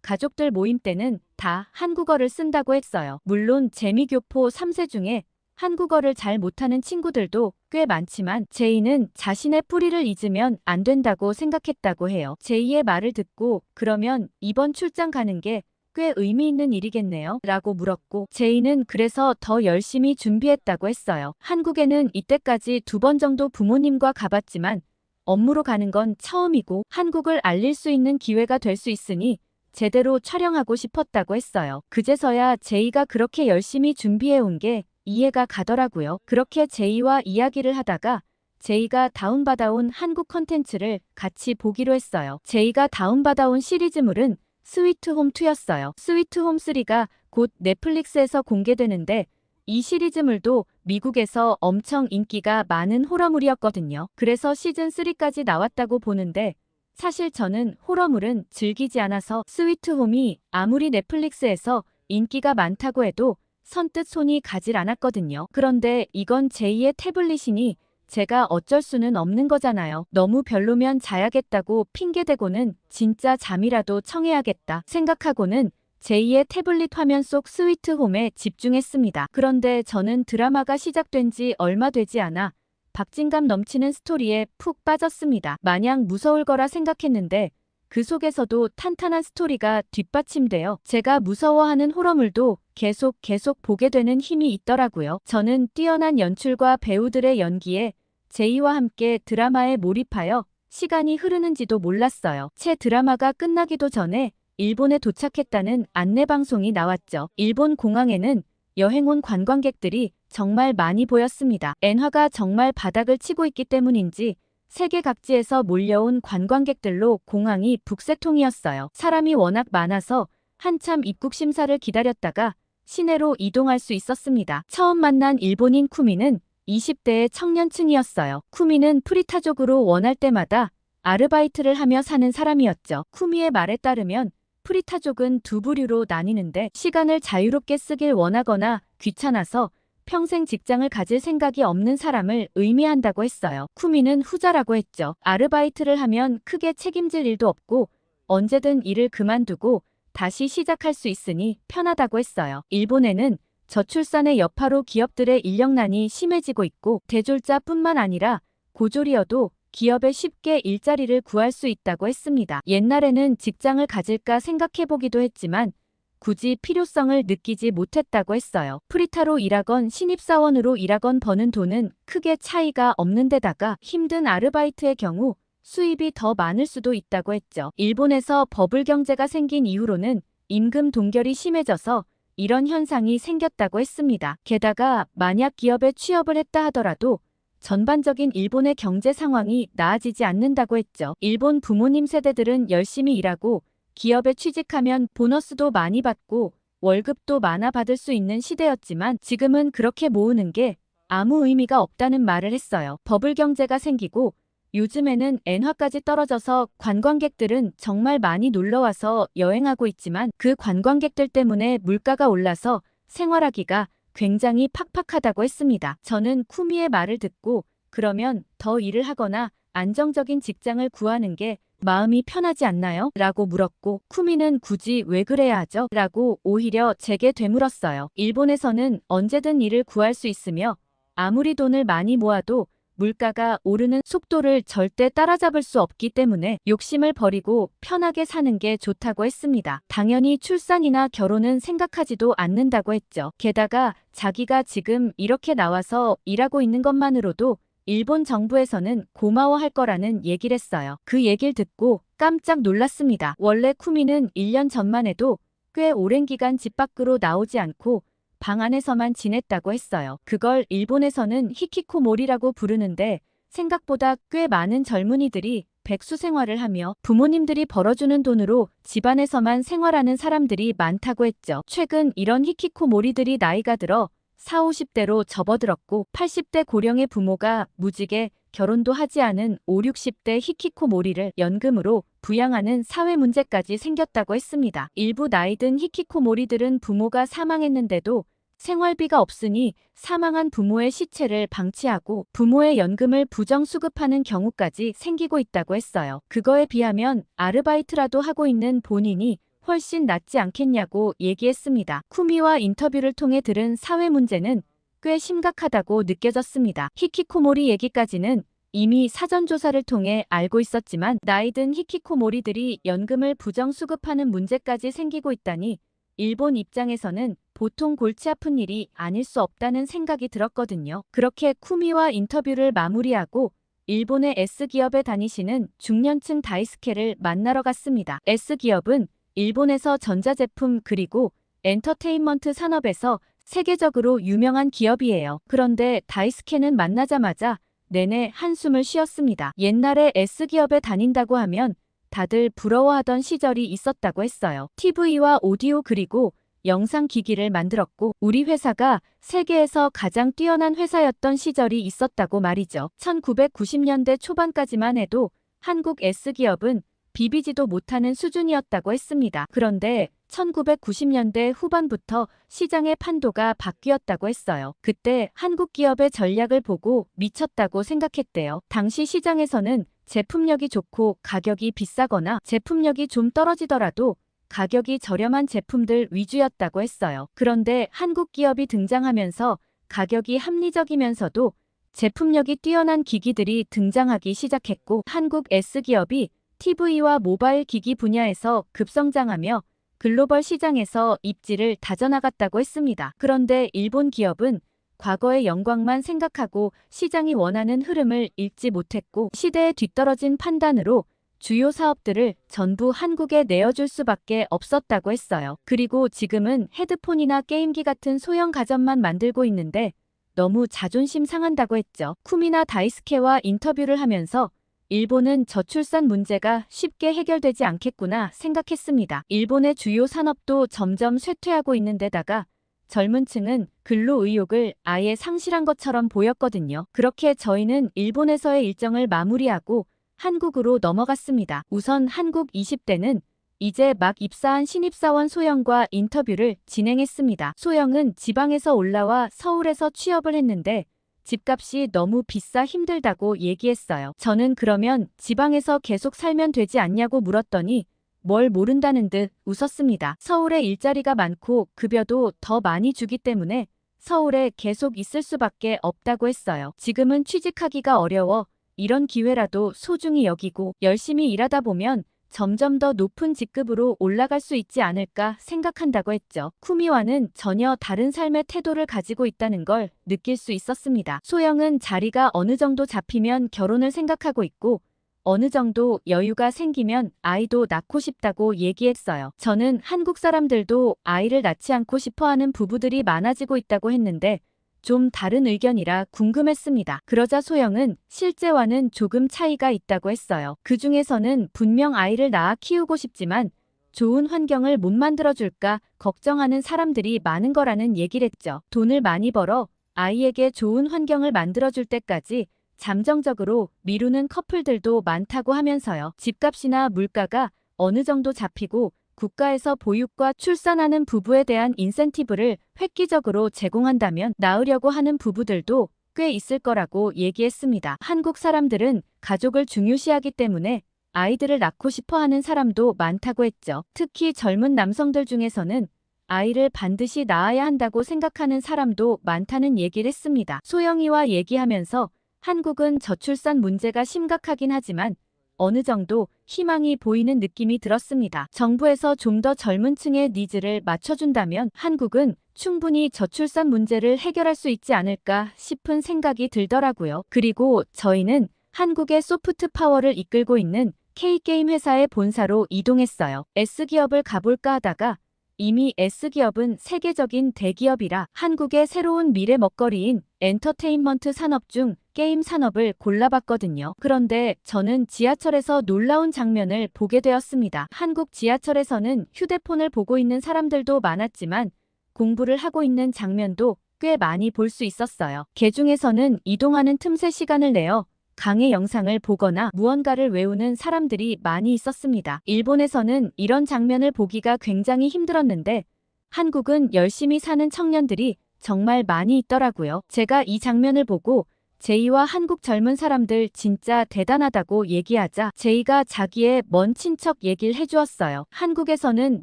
가족들 모임 때는 다 한국어를 쓴다고 했어요. 물론 재미교포 3세 중에 한국어를 잘 못하는 친구들도 꽤 많지만 제이는 자신의 뿌리를 잊으면 안 된다고 생각했다고 해요. 제이의 말을 듣고 그러면 이번 출장 가는 게 꽤 의미 있는 일이겠네요? 라고 물었고 제이는 그래서 더 열심히 준비했다고 했어요. 한국에는 이때까지 2번 정도 부모님과 가봤지만 업무로 가는 건 처음이고 한국을 알릴 수 있는 기회가 될 수 있으니 제대로 촬영하고 싶었다고 했어요. 그제서야 제이가 그렇게 열심히 준비해온 게 이해가 가더라고요. 그렇게 제이와 이야기를 하다가 제이가 다운받아온 한국 컨텐츠를 같이 보기로 했어요. 제이가 다운받아온 시리즈물은 스위트홈2였어요. 스위트홈3가 곧 넷플릭스에서 공개되는데 이 시리즈물도 미국에서 엄청 인기가 많은 호러물이었거든요. 그래서 시즌3까지 나왔다고 보는데 사실 저는 호러물은 즐기지 않아서 스위트홈이 아무리 넷플릭스에서 인기가 많다고 해도 선뜻 손이 가질 않았거든요. 그런데 이건 제2의 태블릿이니 제가 어쩔 수는 없는 거잖아요. 너무 별로면 자야겠다고 핑계대고는 진짜 잠이라도 청해야겠다 생각하고는 제2의 태블릿 화면 속 스위트홈에 집중했습니다. 그런데 저는 드라마가 시작된 지 얼마 되지 않아 박진감 넘치는 스토리에 푹 빠졌습니다. 마냥 무서울 거라 생각했는데 그 속에서도 탄탄한 스토리가 뒷받침되어 제가 무서워하는 호러물도 계속 보게 되는 힘이 있더라고요. 저는 뛰어난 연출과 배우들의 연기에 제이와 함께 드라마에 몰입하여 시간이 흐르는지도 몰랐어요. 채 드라마가 끝나기도 전에 일본에 도착했다는 안내방송이 나왔죠. 일본 공항에는 여행 온 관광객들이 정말 많이 보였습니다. 엔화가 정말 바닥을 치고 있기 때문인지 세계 각지에서 몰려온 관광객들로 공항이 북새통이었어요. 사람이 워낙 많아서 한참 입국 심사를 기다렸다가 시내로 이동할 수 있었습니다. 처음 만난 일본인 쿠미는 20대의 청년층이었어요. 쿠미는 프리타족으로 원할 때마다 아르바이트를 하며 사는 사람이었죠. 쿠미의 말에 따르면 프리타족은 2부류로 나뉘는데 시간을 자유롭게 쓰길 원하거나 귀찮아서 평생 직장을 가질 생각이 없는 사람을 의미한다고 했어요. 쿠미는 후자라고 했죠. 아르바이트를 하면 크게 책임질 일도 없고 언제든 일을 그만두고 다시 시작할 수 있으니 편하다고 했어요. 일본에는 저출산의 여파로 기업들의 인력난이 심해지고 있고 대졸자뿐만 아니라 고졸이어도 기업에 쉽게 일자리를 구할 수 있다고 했습니다. 옛날에는 직장을 가질까 생각해보기도 했지만 굳이 필요성을 느끼지 못했다고 했어요. 프리타로 일하건 신입사원으로 일하건 버는 돈은 크게 차이가 없는 데다가 힘든 아르바이트의 경우 수입이 더 많을 수도 있다고 했죠. 일본에서 버블 경제가 생긴 이후로는 임금 동결이 심해져서 이런 현상이 생겼다고 했습니다. 게다가 만약 기업에 취업을 했다 하더라도 전반적인 일본의 경제 상황이 나아지지 않는다고 했죠. 일본 부모님 세대들은 열심히 일하고 기업에 취직하면 보너스도 많이 받고 월급도 많아 받을 수 있는 시대였지만 지금은 그렇게 모으는 게 아무 의미가 없다는 말을 했어요. 버블 경제가 생기고 요즘에는 엔화까지 떨어져서 관광객들은 정말 많이 놀러와서 여행하고 있지만 그 관광객들 때문에 물가가 올라서 생활하기가 굉장히 팍팍하다고 했습니다. 저는 쿠미의 말을 듣고 그러면 더 일을 하거나 안정적인 직장을 구하는 게 마음이 편하지 않나요? 라고 물었고 쿠미는 굳이 왜 그래야 하죠? 라고 오히려 제게 되물었어요. 일본에서는 언제든 일을 구할 수 있으며 아무리 돈을 많이 모아도 물가가 오르는 속도를 절대 따라잡을 수 없기 때문에 욕심을 버리고 편하게 사는 게 좋다고 했습니다. 당연히 출산이나 결혼은 생각하지도 않는다고 했죠. 게다가 자기가 지금 이렇게 나와서 일하고 있는 것만으로도 일본 정부에서는 고마워할 거라는 얘기를 했어요. 그 얘기를 듣고 깜짝 놀랐습니다. 원래 쿠미는 1년 전만 해도 꽤 오랜 기간 집 밖으로 나오지 않고 방 안에서만 지냈다고 했어요. 그걸 일본에서는 히키코모리라고 부르는데 생각보다 꽤 많은 젊은이들이 백수 생활을 하며 부모님들이 벌어주는 돈으로 집안에서만 생활하는 사람들이 많다고 했죠. 최근 이런 히키코모리들이 나이가 들어 4, 50대로 접어들었고 80대 고령의 부모가 무지개 결혼도 하지 않은 5, 60대 히키코모리를 연금으로 부양하는 사회 문제까지 생겼다고 했습니다. 일부 나이든 히키코모리들은 부모가 사망했는데도 생활비가 없으니 사망한 부모의 시체를 방치하고 부모의 연금을 부정수급하는 경우까지 생기고 있다고 했어요. 그거에 비하면 아르바이트라도 하고 있는 본인이 훨씬 낫지 않겠냐고 얘기했습니다. 쿠미와 인터뷰를 통해 들은 사회 문제는 꽤 심각하다고 느껴졌습니다. 히키코모리 얘기까지는 이미 사전조사를 통해 알고 있었지만 나이든 히키코모리들이 연금을 부정수급하는 문제까지 생기고 있다니 일본 입장에서는 보통 골치 아픈 일이 아닐 수 없다는 생각이 들었거든요. 그렇게 쿠미와 인터뷰를 마무리하고 일본의 S기업에 다니시는 중년층 다이스케를 만나러 갔습니다. S기업은 일본에서 전자제품 그리고 엔터테인먼트 산업에서 세계적으로 유명한 기업이에요. 그런데 다이스케는 만나자마자 내내 한숨을 쉬었습니다. 옛날에 S기업에 다닌다고 하면 다들 부러워하던 시절이 있었다고 했어요. TV와 오디오 그리고 영상기기를 만들었고 우리 회사가 세계에서 가장 뛰어난 회사였던 시절이 있었다고 말이죠. 1990년대 초반까지만 해도 한국 S기업은 비비지도 못하는 수준이었다고 했습니다. 그런데 1990년대 후반부터 시장의 판도가 바뀌었다고 했어요. 그때 한국 기업의 전략을 보고 미쳤다고 생각했대요. 당시 시장에서는 제품력이 좋고 가격이 비싸거나 제품력이 좀 떨어지더라도 가격이 저렴한 제품들 위주였다고 했어요. 그런데 한국 기업이 등장하면서 가격이 합리적이면서도 제품력이 뛰어난 기기들이 등장하기 시작했고 한국 S기업이 TV와 모바일 기기 분야에서 급성장하며 글로벌 시장에서 입지를 다져나갔다고 했습니다. 그런데 일본 기업은 과거의 영광만 생각하고 시장이 원하는 흐름을 읽지 못했고 시대에 뒤떨어진 판단으로 주요 사업들을 전부 한국에 내어줄 수밖에 없었다고 했어요. 그리고 지금은 헤드폰이나 게임기 같은 소형 가전만 만들고 있는데 너무 자존심 상한다고 했죠. 쿠미나 다이스케와 인터뷰를 하면서 일본은 저출산 문제가 쉽게 해결되지 않겠구나 생각했습니다. 일본의 주요 산업도 점점 쇠퇴하고 있는 데다가 젊은 층은 근로 의욕을 아예 상실한 것처럼 보였거든요. 그렇게 저희는 일본에서의 일정을 마무리하고 한국으로 넘어갔습니다. 우선 한국 20대는 이제 막 입사한 신입사원 소영과 인터뷰를 진행했습니다. 소영은 지방에서 올라와 서울에서 취업을 했는데 집값이 너무 비싸 힘들다고 얘기했어요. 저는 그러면 지방에서 계속 살면 되지 않냐고 물었더니 뭘 모른다는 듯 웃었습니다. 서울에 일자리가 많고 급여도 더 많이 주기 때문에 서울에 계속 있을 수밖에 없다고 했어요. 지금은 취직하기가 어려워 이런 기회라도 소중히 여기고 열심히 일하다 보면 점점 더 높은 직급으로 올라갈 수 있지 않을까 생각한다고 했죠. 쿠미와는 전혀 다른 삶의 태도를 가지고 있다는 걸 느낄 수 있었습니다. 소영은 자리가 어느 정도 잡히면 결혼을 생각하고 있고 어느 정도 여유가 생기면 아이도 낳고 싶다고 얘기했어요. 저는 한국 사람들도 아이를 낳지 않고 싶어하는 부부들이 많아지고 있다고 했는데 좀 다른 의견이라 궁금했습니다. 그러자 소영은 실제와는 조금 차이가 있다고 했어요. 그 중에서는 분명 아이를 낳아 키우고 싶지만 좋은 환경을 못 만들어줄까 걱정하는 사람들이 많은 거라는 얘기를 했죠. 돈을 많이 벌어 아이에게 좋은 환경을 만들어줄 때까지 잠정적으로 미루는 커플들도 많다고 하면서요. 집값이나 물가가 어느 정도 잡히고 국가에서 보육과 출산하는 부부에 대한 인센티브를 획기적으로 제공한다면 낳으려고 하는 부부들도 꽤 있을 거라고 얘기했습니다. 한국 사람들은 가족을 중요시하기 때문에 아이들을 낳고 싶어하는 사람도 많다고 했죠. 특히 젊은 남성들 중에서는 아이를 반드시 낳아야 한다고 생각하는 사람도 많다는 얘기를 했습니다. 소영이와 얘기하면서 한국은 저출산 문제가 심각하긴 하지만 어느 정도 희망이 보이는 느낌이 들었습니다. 정부에서 좀 더 젊은 층의 니즈를 맞춰준다면 한국은 충분히 저출산 문제를 해결할 수 있지 않을까 싶은 생각이 들더라고요. 그리고 저희는 한국의 소프트 파워를 이끌고 있는 K게임 회사의 본사로 이동했어요. S기업을 가볼까 하다가 이미 S기업은 세계적인 대기업이라 한국의 새로운 미래 먹거리인 엔터테인먼트 산업 중 게임 산업을 골라봤거든요. 그런데 저는 지하철에서 놀라운 장면을 보게 되었습니다. 한국 지하철에서는 휴대폰을 보고 있는 사람들도 많았지만 공부를 하고 있는 장면도 꽤 많이 볼 수 있었어요. 개중에서는 이동하는 틈새 시간을 내어 강의 영상을 보거나 무언가를 외우는 사람들이 많이 있었습니다. 일본에서는 이런 장면을 보기가 굉장히 힘들었는데 한국은 열심히 사는 청년들이 정말 많이 있더라고요. 제가 이 장면을 보고 제이와 한국 젊은 사람들 진짜 대단하다고 얘기하자 제이가 자기의 먼 친척 얘기를 해주었어요. 한국에서는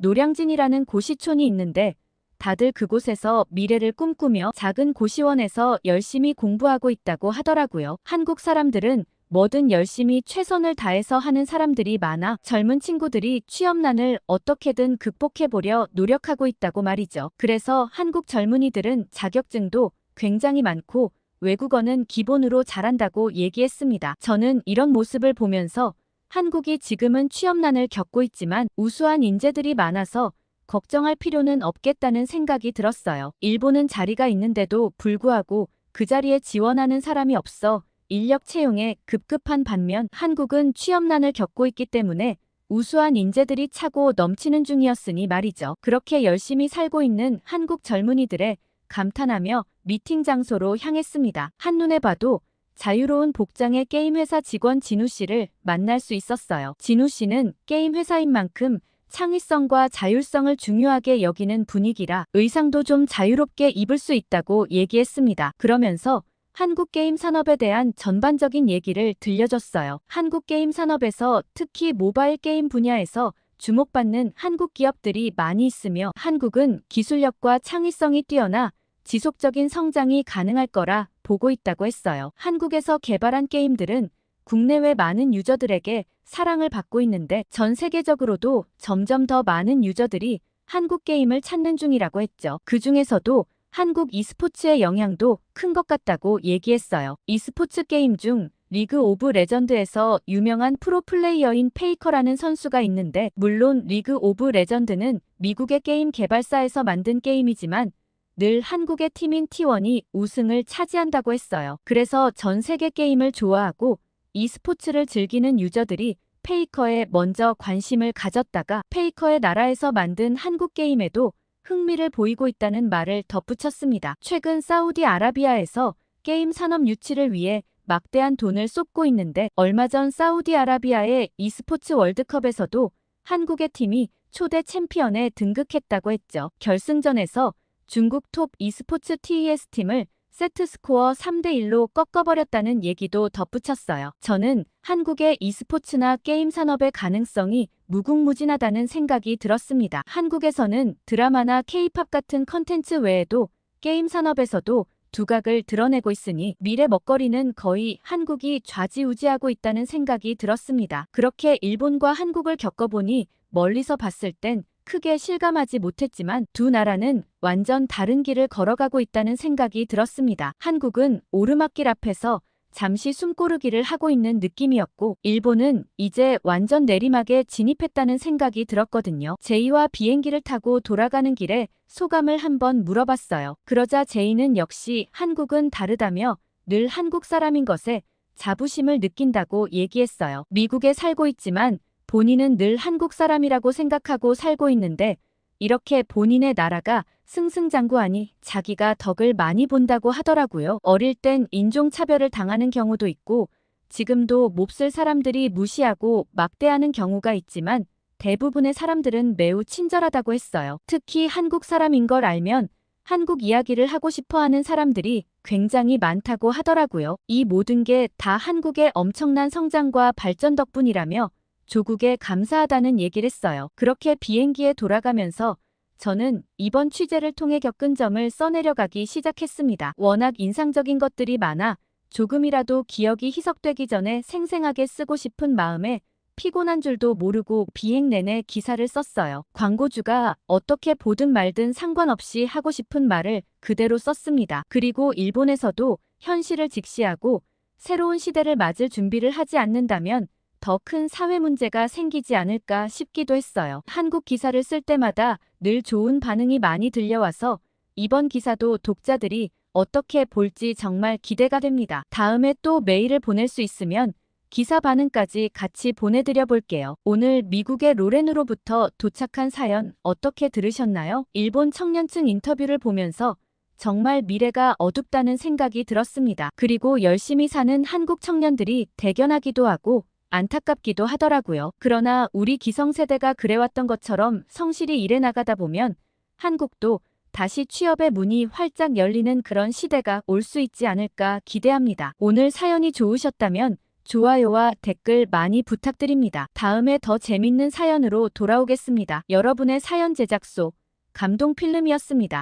노량진이라는 고시촌이 있는데 다들 그곳에서 미래를 꿈꾸며 작은 고시원에서 열심히 공부하고 있다고 하더라고요. 한국 사람들은 뭐든 열심히 최선을 다해서 하는 사람들이 많아 젊은 친구들이 취업난을 어떻게든 극복해보려 노력하고 있다고 말이죠. 그래서 한국 젊은이들은 자격증도 굉장히 많고 외국어는 기본으로 잘한다고 얘기했습니다. 저는 이런 모습을 보면서 한국이 지금은 취업난을 겪고 있지만 우수한 인재들이 많아서 걱정할 필요는 없겠다는 생각이 들었어요. 일본은 자리가 있는데도 불구하고 그 자리에 지원하는 사람이 없어 인력 채용에 급급한 반면 한국은 취업난을 겪고 있기 때문에 우수한 인재들이 차고 넘치는 중이었으니 말이죠. 그렇게 열심히 살고 있는 한국 젊은이들의 감탄하며 미팅 장소로 향했습니다. 한눈에 봐도 자유로운 복장의 게임 회사 직원 진우 씨를 만날 수 있었어요. 진우 씨는 게임 회사인 만큼 창의성과 자율성을 중요하게 여기는 분위기라 의상도 좀 자유롭게 입을 수 있다고 얘기했습니다. 그러면서 한국 게임 산업에 대한 전반적인 얘기를 들려줬어요. 한국 게임 산업에서 특히 모바일 게임 분야에서 주목받는 한국 기업들이 많이 있으며 한국은 기술력과 창의성이 뛰어나 지속적인 성장이 가능할 거라 보고 있다고 했어요. 한국에서 개발한 게임들은 국내외 많은 유저들에게 사랑을 받고 있는데 전 세계적으로도 점점 더 많은 유저들이 한국 게임을 찾는 중이라고 했죠. 그 중에서도 한국 e스포츠의 영향도 큰 것 같다고 얘기했어요. e스포츠 게임 중 리그 오브 레전드에서 유명한 프로플레이어인 페이커라는 선수가 있는데 물론 리그 오브 레전드는 미국의 게임 개발사에서 만든 게임이지만 늘 한국의 팀인 T1이 우승을 차지한다고 했어요. 그래서 전 세계 게임을 좋아하고 e스포츠를 즐기는 유저들이 페이커에 먼저 관심을 가졌다가 페이커의 나라에서 만든 한국 게임에도 흥미를 보이고 있다는 말을 덧붙였습니다. 최근 사우디아라비아에서 게임 산업 유치를 위해 막대한 돈을 쏟고 있는데 얼마 전 사우디아라비아의 e스포츠 월드컵에서도 한국의 팀이 초대 챔피언에 등극했다고 했죠. 결승전에서 중국 톱 e스포츠 TES팀을 세트스코어 3대1로 꺾어버렸다는 얘기도 덧붙였어요. 저는 한국의 e스포츠나 게임 산업의 가능성이 무궁무진하다는 생각이 들었습니다. 한국에서는 드라마나 K-팝 같은 컨텐츠 외에도 게임 산업에서도 두각을 드러내고 있으니 미래 먹거리는 거의 한국이 좌지우지하고 있다는 생각이 들었습니다. 그렇게 일본과 한국을 겪어보니 멀리서 봤을 땐 크게 실감하지 못했지만 두 나라는 완전 다른 길을 걸어가고 있다는 생각이 들었습니다. 한국은 오르막길 앞에서 잠시 숨고르기를 하고 있는 느낌이었고 일본은 이제 완전 내리막에 진입했다는 생각이 들었거든요. 제이와 비행기를 타고 돌아가는 길에 소감을 한번 물어봤어요. 그러자 제이는 역시 한국은 다르다며 늘 한국 사람인 것에 자부심을 느낀다고 얘기했어요. 미국에 살고 있지만 본인은 늘 한국 사람이라고 생각하고 살고 있는데 이렇게 본인의 나라가 승승장구하니 자기가 덕을 많이 본다고 하더라고요. 어릴 땐 인종차별을 당하는 경우도 있고 지금도 몹쓸 사람들이 무시하고 막대하는 경우가 있지만 대부분의 사람들은 매우 친절하다고 했어요. 특히 한국 사람인 걸 알면 한국 이야기를 하고 싶어 하는 사람들이 굉장히 많다고 하더라고요. 이 모든 게 다 한국의 엄청난 성장과 발전 덕분이라며 조국에 감사하다는 얘기를 했어요. 그렇게 비행기에 돌아가면서 저는 이번 취재를 통해 겪은 점을 써내려가기 시작했습니다. 워낙 인상적인 것들이 많아 조금이라도 기억이 희석되기 전에 생생하게 쓰고 싶은 마음에 피곤한 줄도 모르고 비행 내내 기사를 썼어요. 광고주가 어떻게 보든 말든 상관없이 하고 싶은 말을 그대로 썼습니다. 그리고 일본에서도 현실을 직시하고 새로운 시대를 맞을 준비를 하지 않는다면 더 큰 사회 문제가 생기지 않을까 싶기도 했어요. 한국 기사를 쓸 때마다 늘 좋은 반응이 많이 들려와서 이번 기사도 독자들이 어떻게 볼지 정말 기대가 됩니다. 다음에 또 메일을 보낼 수 있으면 기사 반응까지 같이 보내드려 볼게요. 오늘 미국의 로렌으로부터 도착한 사연 어떻게 들으셨나요? 일본 청년층 인터뷰를 보면서 정말 미래가 어둡다는 생각이 들었습니다. 그리고 열심히 사는 한국 청년들이 대견하기도 하고 안타깝기도 하더라고요. 그러나 우리 기성세대가 그래왔던 것처럼 성실히 일해 나가다 보면 한국도 다시 취업의 문이 활짝 열리는 그런 시대가 올 수 있지 않을까 기대합니다. 오늘 사연이 좋으셨다면 좋아요와 댓글 많이 부탁드립니다. 다음에 더 재밌는 사연으로 돌아오겠습니다. 여러분의 사연 제작소 감동필름이었습니다.